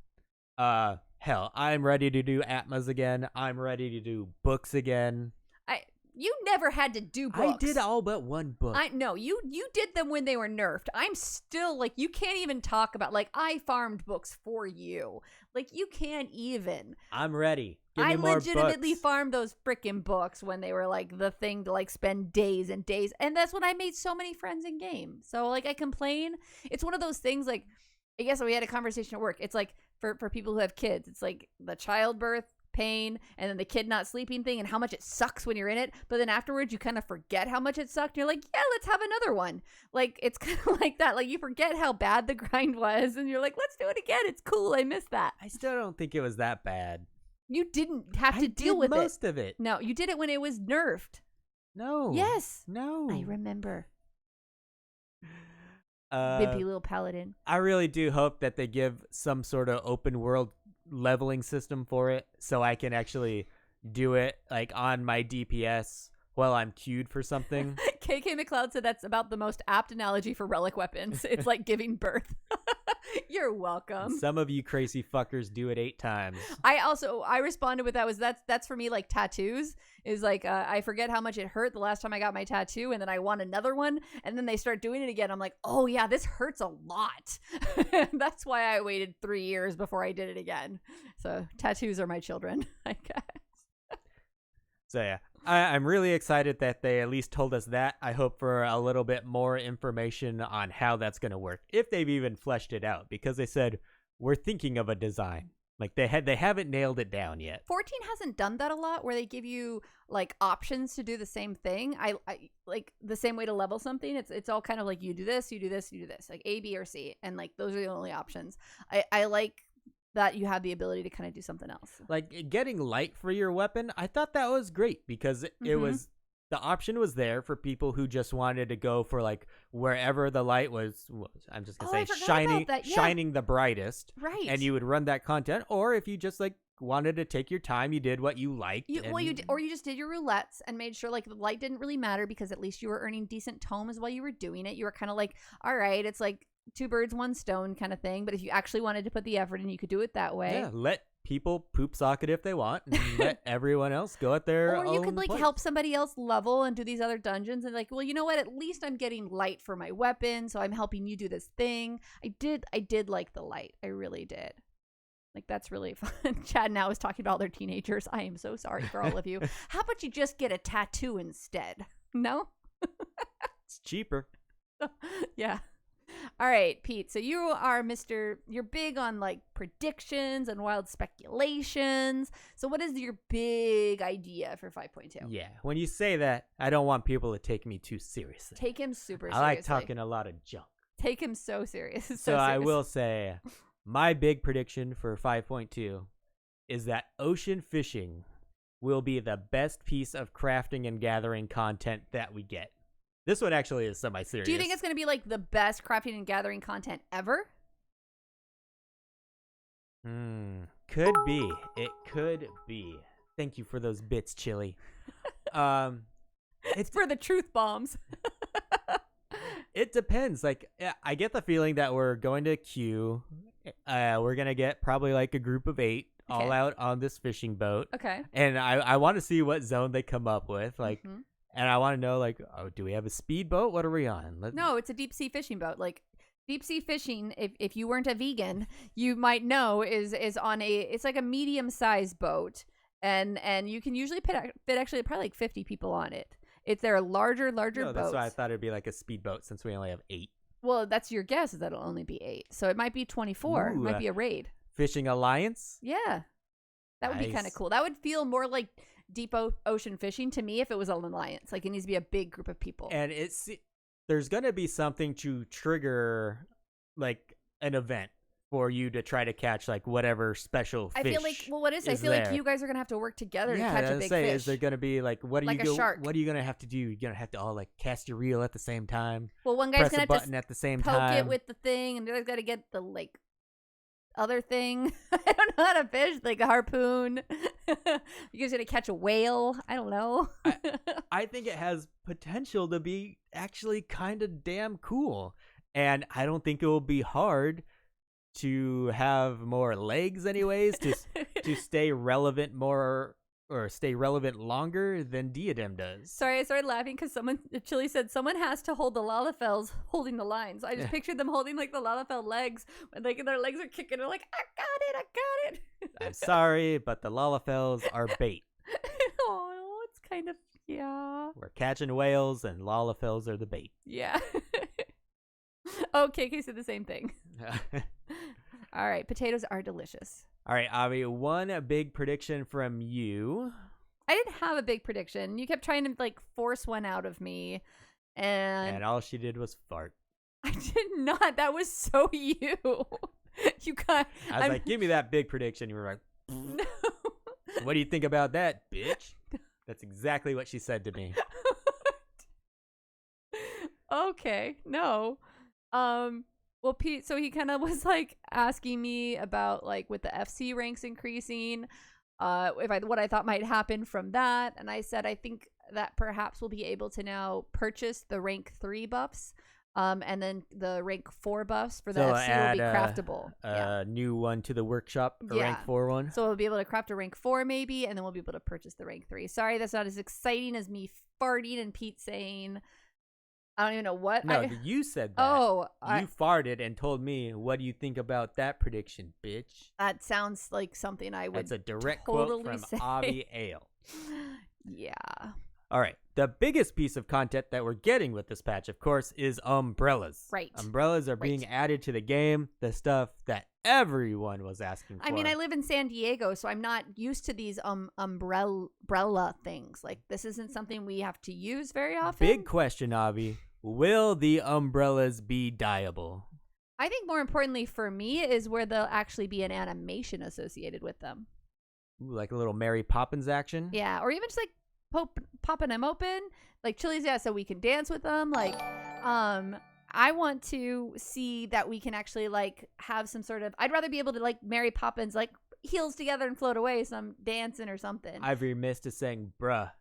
Speaker 2: Hell, I'm ready to do Atmas again. I'm ready to do books again.
Speaker 1: You never had to do books.
Speaker 2: I did all but one book.
Speaker 1: No, you did them when they were nerfed. I'm still like, you can't even talk about, like, I farmed books for you. Like, you can't even.
Speaker 2: I'm ready. Give me more
Speaker 1: legitimately
Speaker 2: books.
Speaker 1: farmed those freaking books when they were like the thing to like spend days and days. And that's when I made so many friends in game. So like, I complain. It's one of those things, like, I guess we had a conversation at work. It's like for people who have kids, it's like the childbirth pain and then the kid not sleeping thing and how much it sucks when you're in it, but then afterwards you kind of forget how much it sucked and you're like, yeah, let's have another one. Like, it's kind of like that. Like, you forget how bad the grind was and you're like, let's do it again. It's cool. I miss that.
Speaker 2: I still don't think it was that bad.
Speaker 1: You didn't have to
Speaker 2: I
Speaker 1: deal
Speaker 2: did
Speaker 1: with
Speaker 2: most of it.
Speaker 1: No, you did it when it was nerfed.
Speaker 2: No.
Speaker 1: Yes.
Speaker 2: No.
Speaker 1: I remember.
Speaker 2: Uh,
Speaker 1: Wimpy little paladin.
Speaker 2: I really do hope that they give some sort of open world leveling system for it so I can actually do it like on my DPS while I'm queued for something.
Speaker 1: KK McLeod said that's about the most apt analogy for relic weapons. It's like giving birth. You're welcome.
Speaker 2: Some of you crazy fuckers do it 8 times.
Speaker 1: I responded with that's for me like tattoos is like I forget how much it hurt the last time I got my tattoo and then I want another one and then they start doing it again. I'm like, oh yeah, this hurts a lot. That's why I waited 3 years before I did it again. So tattoos are my children, I guess.
Speaker 2: So yeah, I'm really excited that they at least told us that. I hope for a little bit more information on how that's going to work, if they've even fleshed it out, because they said we're thinking of a design. Like they haven't nailed it down yet.
Speaker 1: 14 hasn't done that a lot, where they give you like options to do the same thing. I like the same way to level something. It's all kind of like you do this, you do this, you do this, like A, B, or C, and like those are the only options. I like that you have the ability to kind of do something else.
Speaker 2: Like getting light for your weapon, I thought that was great because it was the option was there for people who just wanted to go for like wherever the light was. I'm just gonna say shining the brightest,
Speaker 1: right?
Speaker 2: And you would run that content, or if you just like wanted to take your time, you did what you liked.
Speaker 1: You just did your roulettes and made sure like the light didn't really matter because at least you were earning decent tomes while you were doing it. You were kind of like, all right, it's like 2 birds, 1 stone kind of thing. But if you actually wanted to put the effort in, you could do it that way.
Speaker 2: Yeah, let people poop socket if they want, and let everyone else go at their own.
Speaker 1: Or you could like
Speaker 2: place.
Speaker 1: help somebody else level and do these other dungeons, and like, well, you know what? At least I'm getting light for my weapon, so I'm helping you do this thing. I did like the light. I really did. Like that's really fun. Chad now is talking about their teenagers. I am so sorry for all of you. How about you just get a tattoo instead? No?
Speaker 2: It's cheaper.
Speaker 1: Yeah. All right, Pete. So you are you're big on like predictions and wild speculations. So what is your big idea for 5.2?
Speaker 2: Yeah. When you say that, I don't want people to take me too seriously.
Speaker 1: Take him super seriously.
Speaker 2: I like talking a lot of junk.
Speaker 1: Take him so serious.
Speaker 2: So I will say my big prediction for 5.2 is that ocean fishing will be the best piece of crafting and gathering content that we get. This one actually is semi-serious.
Speaker 1: Do you think it's going to be like the best crafting and gathering content ever?
Speaker 2: Could be. It could be. Thank you for those bits, Chili.
Speaker 1: It's for the truth bombs.
Speaker 2: It depends. Like, I get the feeling that we're going to queue. We're going to get probably like a group of 8 all out on this fishing boat.
Speaker 1: Okay.
Speaker 2: And I want to see what zone they come up with. Like, and I want to know, like, oh, do we have a speedboat? What are we on?
Speaker 1: No, it's a deep sea fishing boat. Like deep sea fishing, if you weren't a vegan, you might know is on it's like a medium sized boat, and you can usually fit actually probably like 50 people on it. If they're larger boats.
Speaker 2: That's why I thought it'd be like a speedboat since we only have 8.
Speaker 1: Well, that's your guess is that it'll only be 8, so it might be 24. It might be a raid.
Speaker 2: Fishing alliance.
Speaker 1: Yeah, that would be kind of cool. That would feel more like deep ocean fishing to me if it was an alliance. Like it needs to be a big group of people.
Speaker 2: And there's gonna be something to trigger like an event for you to try to catch like whatever special fish.
Speaker 1: I feel like I feel like you guys are gonna have to work together to catch a big fish.
Speaker 2: Is there gonna be like a shark? What are you gonna have to do? You're gonna have to all like cast your reel at the same time.
Speaker 1: Well, one guy's gonna
Speaker 2: press a
Speaker 1: have
Speaker 2: button
Speaker 1: to
Speaker 2: at the same
Speaker 1: poke
Speaker 2: time.
Speaker 1: it with the thing, and the other's gotta get the like other thing. I don't know how to fish, like a harpoon. You guys gonna catch a whale? I don't know.
Speaker 2: I think it has potential to be actually kind of damn cool, and I don't think it will be hard to have more legs, anyways, to stay relevant more or stay relevant longer than Diadem does.
Speaker 1: Sorry, I started laughing because Chili said someone has to hold the Lalafels holding the lines. I just pictured them holding like the Lalafell legs when like their legs are kicking. They're like, I got it.
Speaker 2: I'm sorry, but the Lalafels are bait.
Speaker 1: Oh, it's kind of, yeah.
Speaker 2: We're catching whales and Lalafels are the bait.
Speaker 1: Yeah. Oh, KK said the same thing. All right, potatoes are delicious.
Speaker 2: All right, Avi, one big prediction from you.
Speaker 1: I didn't have a big prediction. You kept trying to like force one out of me, and
Speaker 2: all she did was fart.
Speaker 1: I did not. That was so you. You got.
Speaker 2: I was like, give me that big prediction. You were like,
Speaker 1: no.
Speaker 2: What do you think about that, bitch? That's exactly what she said to me.
Speaker 1: Okay, no. Well, Pete, so he kind of was like asking me about like with the FC ranks increasing, what I thought might happen from that, and I said I think that perhaps we'll be able to now purchase the rank 3 buffs, and then the rank 4 buffs for the
Speaker 2: So
Speaker 1: FC will be craftable.
Speaker 2: A new one to the workshop, a rank 4 one.
Speaker 1: So we'll be able to craft a rank 4 maybe, and then we'll be able to purchase the rank 3. Sorry, that's not as exciting as me farting and Pete saying. I don't even know what.
Speaker 2: No, you said that.
Speaker 1: Oh,
Speaker 2: you farted and told me, "What do you think about that prediction, bitch?"
Speaker 1: That sounds like something I would.
Speaker 2: That's a direct
Speaker 1: totally
Speaker 2: quote from
Speaker 1: say.
Speaker 2: Avi Ale.
Speaker 1: Yeah.
Speaker 2: All right. The biggest piece of content that we're getting with this patch, of course, is umbrellas.
Speaker 1: Right.
Speaker 2: Umbrellas are being added to the game, the stuff that everyone was asking for.
Speaker 1: I mean, I live in San Diego, so I'm not used to these umbrella things. Like, this isn't something we have to use very often.
Speaker 2: Big question, Avi. Will the umbrellas be dyeable?
Speaker 1: I think more importantly for me is where there'll actually be an animation associated with them.
Speaker 2: Ooh, like a little Mary Poppins action?
Speaker 1: Yeah, or even just like popping them open, like Chili's, so we can dance with them. Like, I want to see that we can actually like have some sort of. I'd rather be able to like Mary Poppins, like heels together and float away, some dancing or something.
Speaker 2: I've remissed to saying, bruh.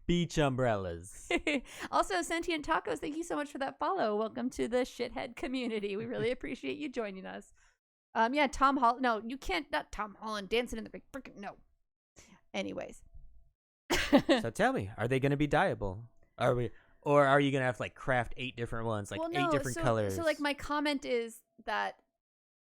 Speaker 2: Beach umbrellas.
Speaker 1: Also, Sentient Tacos, thank you so much for that follow. Welcome to the shithead community. We really appreciate you joining us. Yeah, Tom Holland. No, you can't. Not Tom Holland dancing in the big freaking no. Anyways.
Speaker 2: So tell me, are they going to be dyeable? Or are you going to have to like craft 8 different ones, like 8 different colors?
Speaker 1: So like my comment is that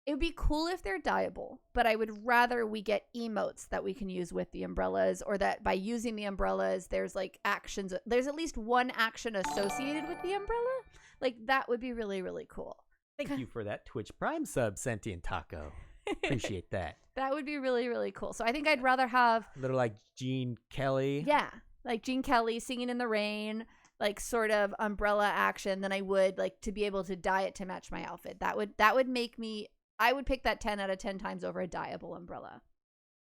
Speaker 1: it would be cool if they're dyeable, but I would rather we get emotes that we can use with the umbrellas, or that by using the umbrellas, there's like actions. There's at least one action associated with the umbrella. Like that would be really, really cool.
Speaker 2: Thank you for that Twitch Prime sub, Sentient Taco. Appreciate that.
Speaker 1: That would be really, really cool. So I think I'd rather have
Speaker 2: a little like Gene Kelly.
Speaker 1: Yeah, like Gene Kelly singing in the rain, like sort of umbrella action than I would like to be able to dye it to match my outfit. That would make me. I would pick that 10 out of 10 times over a dyeable umbrella.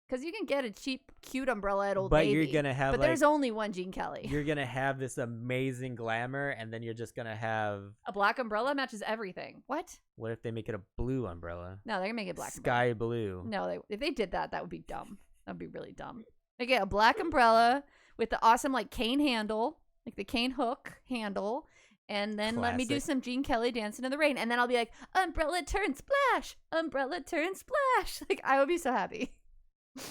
Speaker 1: Because you can get a cheap, cute umbrella at Old Navy.
Speaker 2: But you're going to have
Speaker 1: there's only one Gene Kelly.
Speaker 2: You're going to have this amazing glamour, and then you're just going to have...
Speaker 1: A black umbrella matches everything. What?
Speaker 2: What if they make it a blue umbrella?
Speaker 1: No, they're going to make it black.
Speaker 2: Sky blue.
Speaker 1: No, if they did that, that would be dumb. That would be really dumb. They get a black umbrella with the awesome, like, cane handle, like the cane hook handle. And then let me do some Gene Kelly dancing in the rain. And then I'll be like, umbrella turn splash, umbrella turn splash. Like, I would be so happy.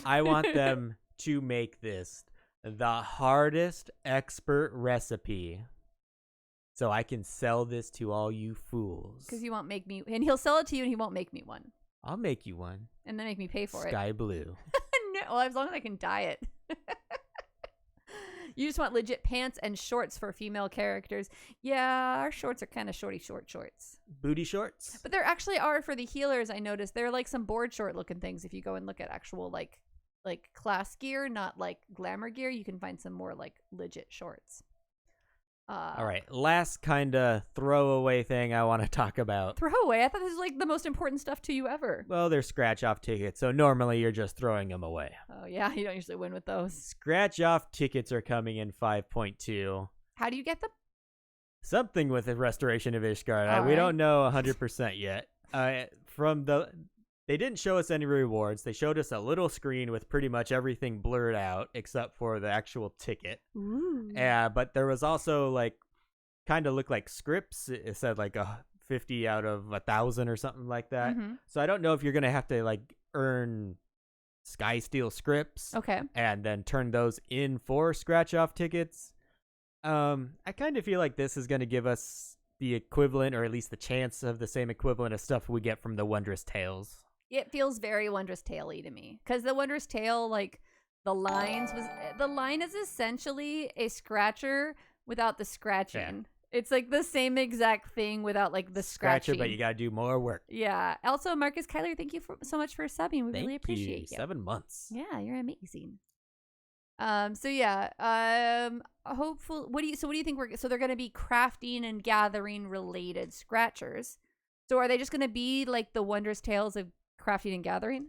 Speaker 2: I want them to make this the hardest expert recipe so I can sell this to all you fools.
Speaker 1: Because you won't make me, and he'll sell it to you and he won't make me one.
Speaker 2: I'll make you one.
Speaker 1: And then make me pay for it.
Speaker 2: Sky blue.
Speaker 1: No, well, as long as I can dye it. You just want legit pants and shorts for female characters. Yeah, our shorts are kind of short shorts.
Speaker 2: Booty shorts?
Speaker 1: But there actually are for the healers, I noticed. They're like some board short looking things. If you go and look at actual like class gear, not like glamour gear, you can find some more like legit shorts.
Speaker 2: All right, last kind of throwaway thing I want to talk about.
Speaker 1: Throwaway? I thought this was like the most important stuff to you ever.
Speaker 2: Well, they're scratch-off tickets, so normally you're just throwing them away.
Speaker 1: Oh, yeah, you don't usually win with those.
Speaker 2: Scratch-off tickets are coming in 5.2.
Speaker 1: How do you get them?
Speaker 2: Something with the Restoration of Ishgard. We don't know 100% yet. They didn't show us any rewards. They showed us a little screen with pretty much everything blurred out except for the actual ticket.
Speaker 1: Ooh.
Speaker 2: But there was also like kind of looked like scripts. It said like a 50 out of 1,000 or something like that.
Speaker 1: Mm-hmm.
Speaker 2: So I don't know if you're going to have to like earn Sky Steel scripts.
Speaker 1: Okay.
Speaker 2: And then turn those in for scratch off tickets. I kind of feel like this is going to give us the equivalent, or at least the chance of the same equivalent of stuff we get from the Wondrous Tales.
Speaker 1: It feels very Wondrous Tale-y to me. Because the Wondrous Tale, like, the line is essentially a scratcher without the scratching. Yeah. It's like the same exact thing without like the scratching.
Speaker 2: But you gotta do more work.
Speaker 1: Yeah. Also, Marcus Kyler, thank you so much for subbing. We really appreciate you.
Speaker 2: 7 months.
Speaker 1: Yeah, you're amazing. Hopefully, what do you think so they're going to be crafting and gathering related scratchers. So are they just going to be like the Wondrous Tales of crafting and gathering?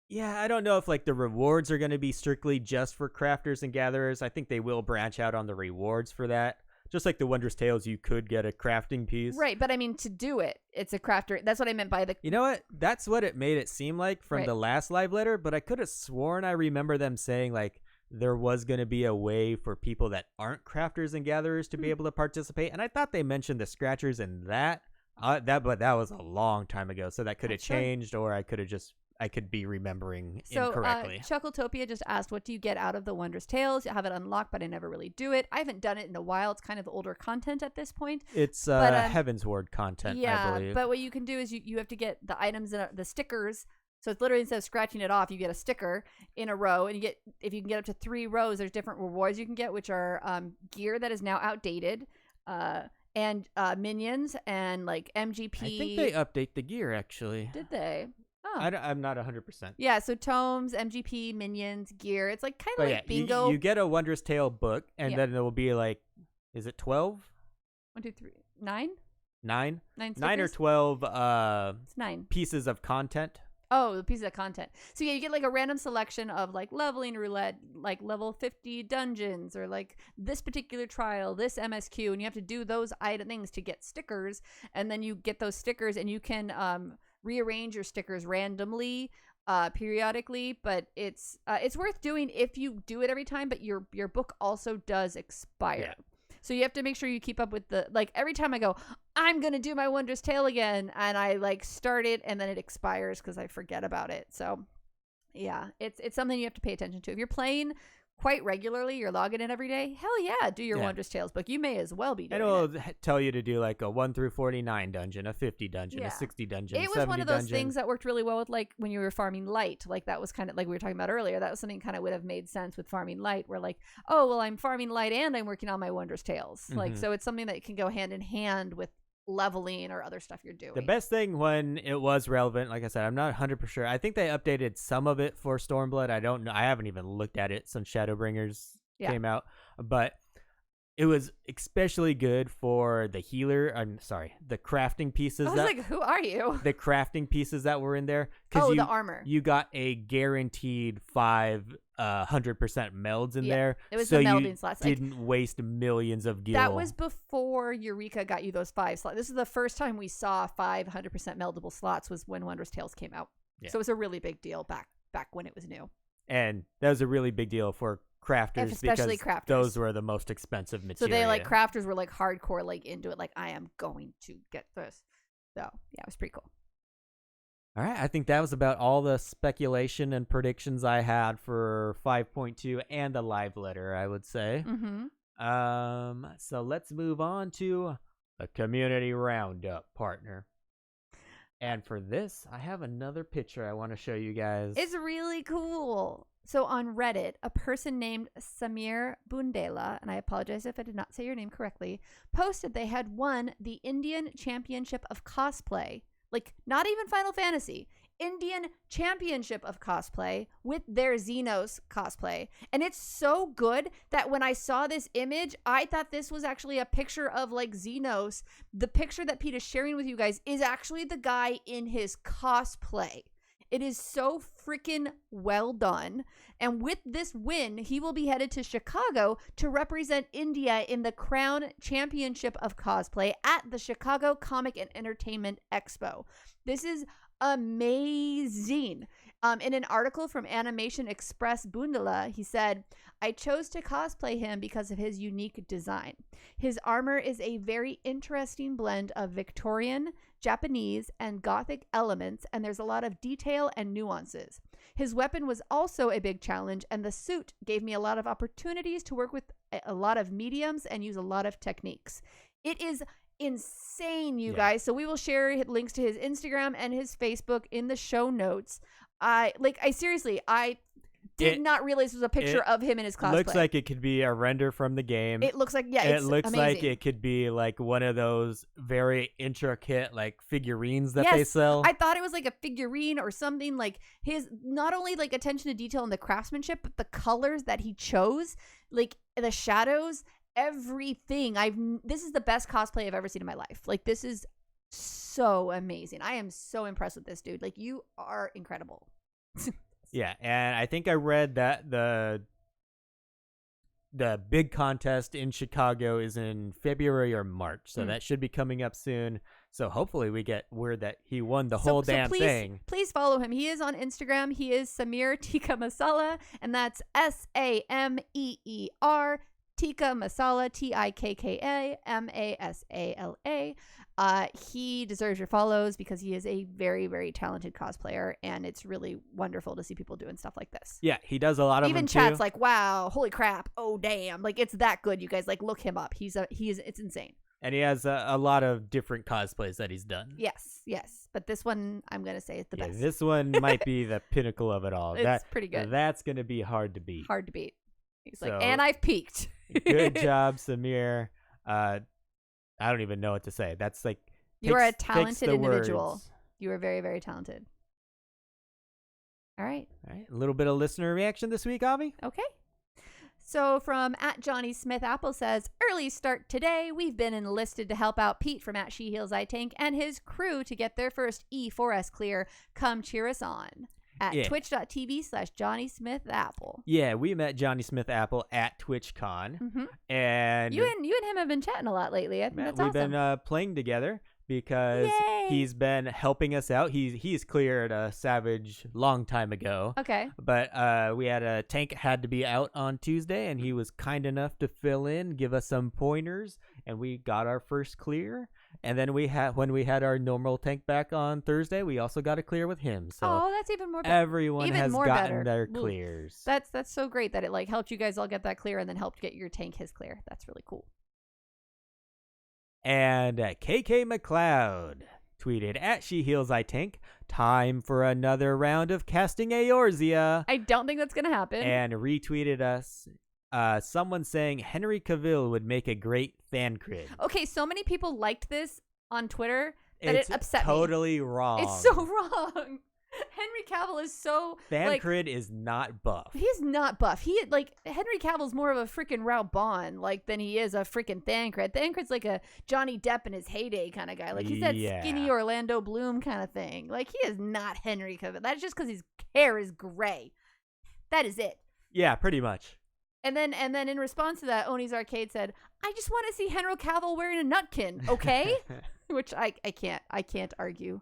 Speaker 2: Yeah, I don't know if like the rewards are going to be strictly just for crafters and gatherers. I think they will branch out on the rewards for that. Just like the Wondrous Tales, you could get a crafting piece.
Speaker 1: Right, but I mean, to do it, it's a crafter. That's what I meant by the...
Speaker 2: You know what? That's what it made it seem like from
Speaker 1: Right.
Speaker 2: the last live letter, but I could have sworn I remember them saying like there was going to be a way for people that aren't crafters and gatherers to be able to participate. And I thought they mentioned the scratchers in that. But that was a long time ago, so that could have
Speaker 1: That's right.
Speaker 2: changed, or I could be remembering
Speaker 1: So,
Speaker 2: incorrectly.
Speaker 1: Chuckletopia just asked, what do you get out of the Wondrous Tales? I have it unlocked, but I never really do it. I haven't done it in a while. It's kind of older content at this point.
Speaker 2: It's
Speaker 1: but,
Speaker 2: Heaven's Ward content, I believe.
Speaker 1: But what you can do is you have to get the items, the stickers. So it's literally, instead of scratching it off, you get a sticker in a row, and if you can get up to 3 rows, there's different rewards you can get, which are gear that is now outdated, and minions and like MGP.
Speaker 2: I think they update the gear, actually.
Speaker 1: Did they? Oh.
Speaker 2: I'm not 100%.
Speaker 1: Yeah, so tomes, MGP, minions, gear. It's like kind of like bingo.
Speaker 2: You get a Wondrous Tale book, and
Speaker 1: Yeah.
Speaker 2: then it will be like, is it 12?
Speaker 1: 1, 2, 3, 9?
Speaker 2: 9?
Speaker 1: 9
Speaker 2: 9 or
Speaker 1: stickers?
Speaker 2: 12
Speaker 1: It's 9.
Speaker 2: pieces of content.
Speaker 1: Oh, the pieces of content. So yeah, you get like a random selection of like leveling roulette, like level 50 dungeons, or like this particular trial, this MSQ, and you have to do those things to get stickers, and then you get those stickers, and you can rearrange your stickers randomly, periodically. But it's worth doing if you do it every time. But your book also does expire.
Speaker 2: Yeah.
Speaker 1: So you have to make sure you keep up with like every time I go, I'm going to do my Wondrous Tale again. And I like start it and then it expires because I forget about it. So yeah, it's something you have to pay attention to. If you're playing quite regularly, you're logging in every day, hell yeah, do your Wondrous Tales book. You may as well be doing
Speaker 2: it. And it'll tell you to do like a 1 through 49 dungeon, a 50 dungeon,
Speaker 1: Yeah.
Speaker 2: a 60 dungeon,
Speaker 1: It was
Speaker 2: 70
Speaker 1: one of those
Speaker 2: dungeon.
Speaker 1: things that worked really well with like when you were farming light. Like that was kind of like we were talking about earlier. That was something kind of would have made sense with farming light, where like, oh, well, I'm farming light and I'm working on my Wondrous Tales. Like, so it's something that can go hand in hand with leveling or other stuff you're doing.
Speaker 2: The best thing when it was relevant, like I said, I'm not 100% sure. I think they updated some of it for Stormblood. I don't know. I haven't even looked at it since Shadowbringers came out, but it was especially good for the healer. I'm sorry, the crafting pieces.
Speaker 1: I was like, who are you?
Speaker 2: The crafting pieces that were in there.
Speaker 1: Oh, the armor.
Speaker 2: You got a guaranteed 100% melds in there.
Speaker 1: It was
Speaker 2: so
Speaker 1: the melding
Speaker 2: you
Speaker 1: slots.
Speaker 2: didn't waste millions of gil.
Speaker 1: That was before Eureka got you those 5 slots. This is the first time we saw 5 100% meldable slots was when Wondrous Tales came out.
Speaker 2: Yeah.
Speaker 1: So it was a really big deal back when it was new.
Speaker 2: And that was a really big deal for crafters,
Speaker 1: especially
Speaker 2: because
Speaker 1: crafters.
Speaker 2: those were the most expensive material.
Speaker 1: So they like crafters were like hardcore like into it, like I am going to get this. So yeah, it was pretty cool.
Speaker 2: All right, I think that was about all the speculation and predictions I had for 5.2 and the live letter, I would say. So let's move on to the community roundup, partner. And for this, I have another picture I want to show you guys.
Speaker 1: It's really cool. So on Reddit, a person named Samir Bundela, and I apologize if I did not say your name correctly, posted they had won the Indian Championship of Cosplay. Like, not even Final Fantasy. Indian Championship of Cosplay with their Xenos cosplay. And it's so good that when I saw this image, I thought this was actually a picture of like Xenos. The picture that Pete is sharing with you guys is actually the guy in his cosplay. It is so freaking well done. And with this win, he will be headed to Chicago to represent India in the Crown Championship of Cosplay at the Chicago Comic and Entertainment Expo. This is amazing. In an article from Animation Express Bundela, he said, I chose to cosplay him because of his unique design. His armor is a very interesting blend of Victorian, Japanese, and Gothic elements, and there's a lot of detail and nuances. His weapon was also a big challenge, and the suit gave me a lot of opportunities to work with a lot of mediums and use a lot of techniques. It is insane, you guys. So we will share links to his Instagram and his Facebook in the show notes. I did not realize it was a picture of him in his cosplay.
Speaker 2: Looks like it could be a render from the game.
Speaker 1: It looks like,
Speaker 2: it looks
Speaker 1: amazing.
Speaker 2: like it could be like one of those very intricate like figurines that they sell.
Speaker 1: I thought it was like a figurine or something. Like his, not only like attention to detail and the craftsmanship, but the colors that he chose, like the shadows, everything. This is the best cosplay I've ever seen in my life. Like, this is so amazing. I am so impressed with this dude. Like, you are incredible.
Speaker 2: Yeah, and I think I read that the big contest in Chicago is in February or March, so that should be coming up soon. So hopefully we get word that he won the whole damn thing.
Speaker 1: Please follow him. He is on Instagram. He is Sameer Tikka Masala, and that's Sameer Tikka Masala, Tikka Masala. He deserves your follows because he is a very, very talented cosplayer, and it's really wonderful to see people doing stuff like this.
Speaker 2: Yeah, he does a lot of them
Speaker 1: Even chat's like, wow, holy crap, oh damn, like it's that good. You guys like look him up. It's insane.
Speaker 2: And he has a lot of different cosplays that he's done.
Speaker 1: Yes, but this one I'm gonna say is the best.
Speaker 2: This one might be the pinnacle of it all.
Speaker 1: It's pretty good.
Speaker 2: That's gonna be hard to beat.
Speaker 1: He's like, and I've peaked.
Speaker 2: Good job, Sameer. I don't even know what to say. That's like
Speaker 1: you are a talented individual.
Speaker 2: Words.
Speaker 1: You are very, very talented. All right.
Speaker 2: A little bit of listener reaction this week, Avi.
Speaker 1: Okay. So from @JohnnySmithApple says, early start today. We've been enlisted to help out Pete from @SheHealsITank and his crew to get their first E4S clear. Come cheer us on. Twitch.tv/JohnnySmithApple.
Speaker 2: Yeah, we met Johnny Smith Apple at TwitchCon.
Speaker 1: Mm-hmm.
Speaker 2: And
Speaker 1: you and him have been chatting a lot lately. I think that's awesome.
Speaker 2: We've been playing together because he's been helping us out. He's cleared a Savage long time ago.
Speaker 1: Okay.
Speaker 2: But we had a tank had to be out on Tuesday, and he was kind enough to fill in, give us some pointers, and we got our first clear. And then when we had our normal tank back on Thursday, we also got a clear with him. So
Speaker 1: that's even more better.
Speaker 2: Everyone has gotten their clears.
Speaker 1: That's so great that it like helped you guys all get that clear and then helped get your tank his clear. That's really cool.
Speaker 2: And KK McLeod tweeted @SheHealsITank, time for another round of casting Eorzea.
Speaker 1: I don't think that's gonna happen.
Speaker 2: And retweeted us. Someone saying Henry Cavill would make a great Thancred.
Speaker 1: Okay, so many people liked this on Twitter that it upset me.
Speaker 2: Totally wrong.
Speaker 1: It's so wrong. Henry Cavill is so
Speaker 2: Thancred is not buff.
Speaker 1: He's not buff. Henry Cavill's more of a freaking Raubon than he is a freaking Thancred. Thancred's like a Johnny Depp in his heyday kind of guy. Like he's that skinny Orlando Bloom kind of thing. Like he is not Henry Cavill. That's just because his hair is gray. That is it.
Speaker 2: Yeah, pretty much.
Speaker 1: And then in response to that, Oni's Arcade said, "I just want to see Henry Cavill wearing a nutkin, okay?" Which I can't argue.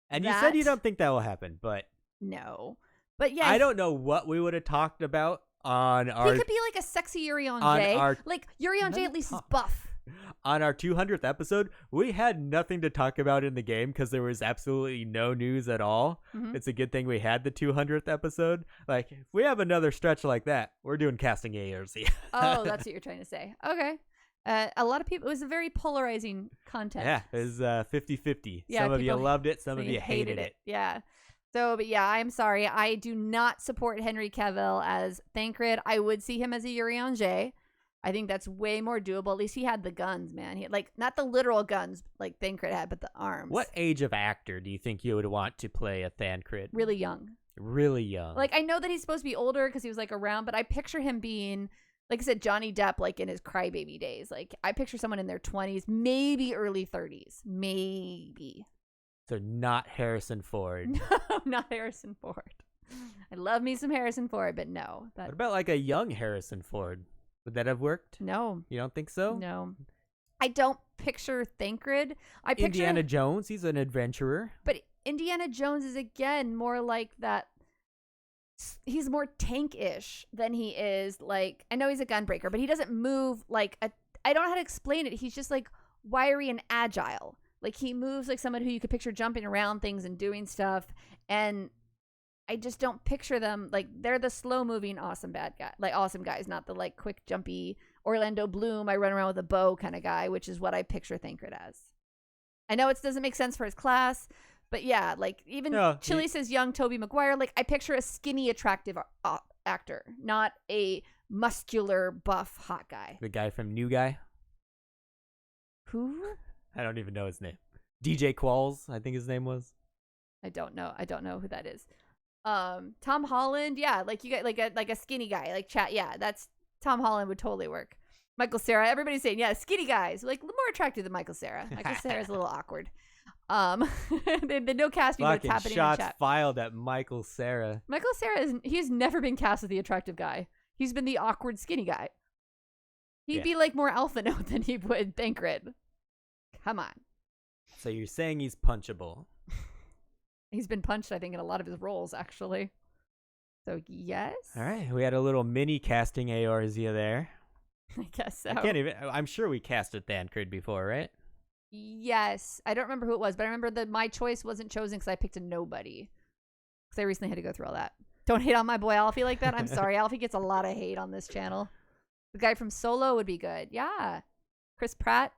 Speaker 2: And you said you don't think that will happen, but
Speaker 1: no. But yeah,
Speaker 2: I don't know what we would have talked about on our.
Speaker 1: He could be like a sexy Urianger. Like Urianger at least is buff.
Speaker 2: On our 200th episode, we had nothing to talk about in the game because there was absolutely no news at all. Mm-hmm. It's a good thing we had the 200th episode. Like, if we have another stretch like that, we're doing casting Eorzea.
Speaker 1: Oh, that's what you're trying to say. Okay. A lot of people, it was a very polarizing contest.
Speaker 2: Yeah, it was 50-50.
Speaker 1: Yeah,
Speaker 2: some of you loved it, some of you hated it.
Speaker 1: Yeah. So, but yeah, I'm sorry. I do not support Henry Cavill as Thancred. I would see him as a Urianger. I think that's way more doable. At least he had the guns, man. He had, like, not the literal guns like Thancred had, but the arms.
Speaker 2: What age of actor do you think you would want to play a Thancred?
Speaker 1: Really young.
Speaker 2: Really young.
Speaker 1: Like, I know that he's supposed to be older because he was, like, around, but I picture him being, like I said, Johnny Depp, like, in his crybaby days. Like, I picture someone in their 20s, maybe early 30s. Maybe.
Speaker 2: So not Harrison Ford.
Speaker 1: No, not Harrison Ford. I love me some Harrison Ford, but no.
Speaker 2: What about, like, a young Harrison Ford? Would that have worked?
Speaker 1: No.
Speaker 2: You don't think so?
Speaker 1: No. I don't picture Thancred. I picture
Speaker 2: Indiana Jones. He's an adventurer.
Speaker 1: But Indiana Jones is, again, more like that. He's more tank-ish than he is, like, I know he's a gunbreaker, but he doesn't move like I don't know how to explain it. He's just, like, wiry and agile. Like, he moves like someone who you could picture jumping around things and doing stuff. And I just don't picture them like they're the slow moving awesome guys, not the like quick jumpy Orlando Bloom, I run around with a bow kind of guy, which is what I picture Thancred as. I know it doesn't make sense for his class, but yeah, like even Chili says young Tobey Maguire, like I picture a skinny attractive actor, not a muscular buff hot guy.
Speaker 2: The guy from New Guy?
Speaker 1: Who?
Speaker 2: I don't even know his name. DJ Qualls, I think his name was.
Speaker 1: I don't know who that is. Tom Holland, yeah, like you got like a skinny guy, like chat, yeah, that's Tom Holland would totally work. Michael Cera, everybody's saying, yeah, skinny guys, like more attractive than Michael Cera. Michael Cera's a little awkward. There's been no casting, but it's
Speaker 2: Fucking
Speaker 1: happening in
Speaker 2: shots
Speaker 1: chat.
Speaker 2: filed at Michael Cera.
Speaker 1: Michael Cera he's never been cast as the attractive guy. He's been the awkward skinny guy. He'd be like more alpha note than he would Thancred. Come on.
Speaker 2: So you're saying he's punchable?
Speaker 1: He's been punched, I think, in a lot of his roles, actually. So yes.
Speaker 2: All right, we had a little mini casting Eorzea there.
Speaker 1: I guess so.
Speaker 2: I'm sure we casted Thancred before, right?
Speaker 1: Yes. I don't remember who it was, but I remember that my choice wasn't chosen because I picked a nobody. Because I recently had to go through all that. Don't hate on my boy Alfie like that. I'm sorry. Alfie gets a lot of hate on this channel. The guy from Solo would be good. Yeah. Chris Pratt.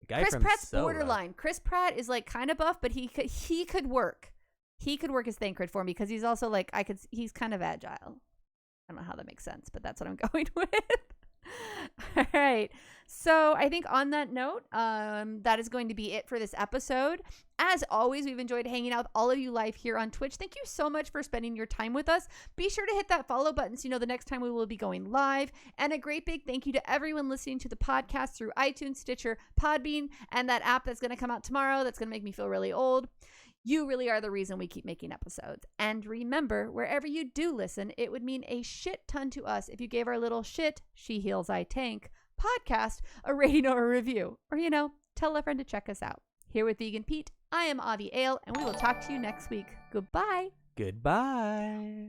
Speaker 1: Chris Pratt's borderline. Chris Pratt is like kind of buff, but he could work. He could work his Thancred for me because he's also like he's kind of agile. I don't know how that makes sense, but that's what I'm going with. All right. So I think on that note, that is going to be it for this episode. As always, we've enjoyed hanging out with all of you live here on Twitch. Thank you so much for spending your time with us. Be sure to hit that follow button so you know the next time we will be going live. And a great big thank you to everyone listening to the podcast through iTunes, Stitcher, Podbean, and that app that's going to come out tomorrow that's going to make me feel really old. You really are the reason we keep making episodes. And remember, wherever you do listen, it would mean a shit ton to us if you gave our little shit, She Heals, I Tank podcast a rating or a review. Or, tell a friend to check us out. Here with Vegan Pete, I am Avi Ale, and we will talk to you next week. Goodbye.
Speaker 2: Goodbye.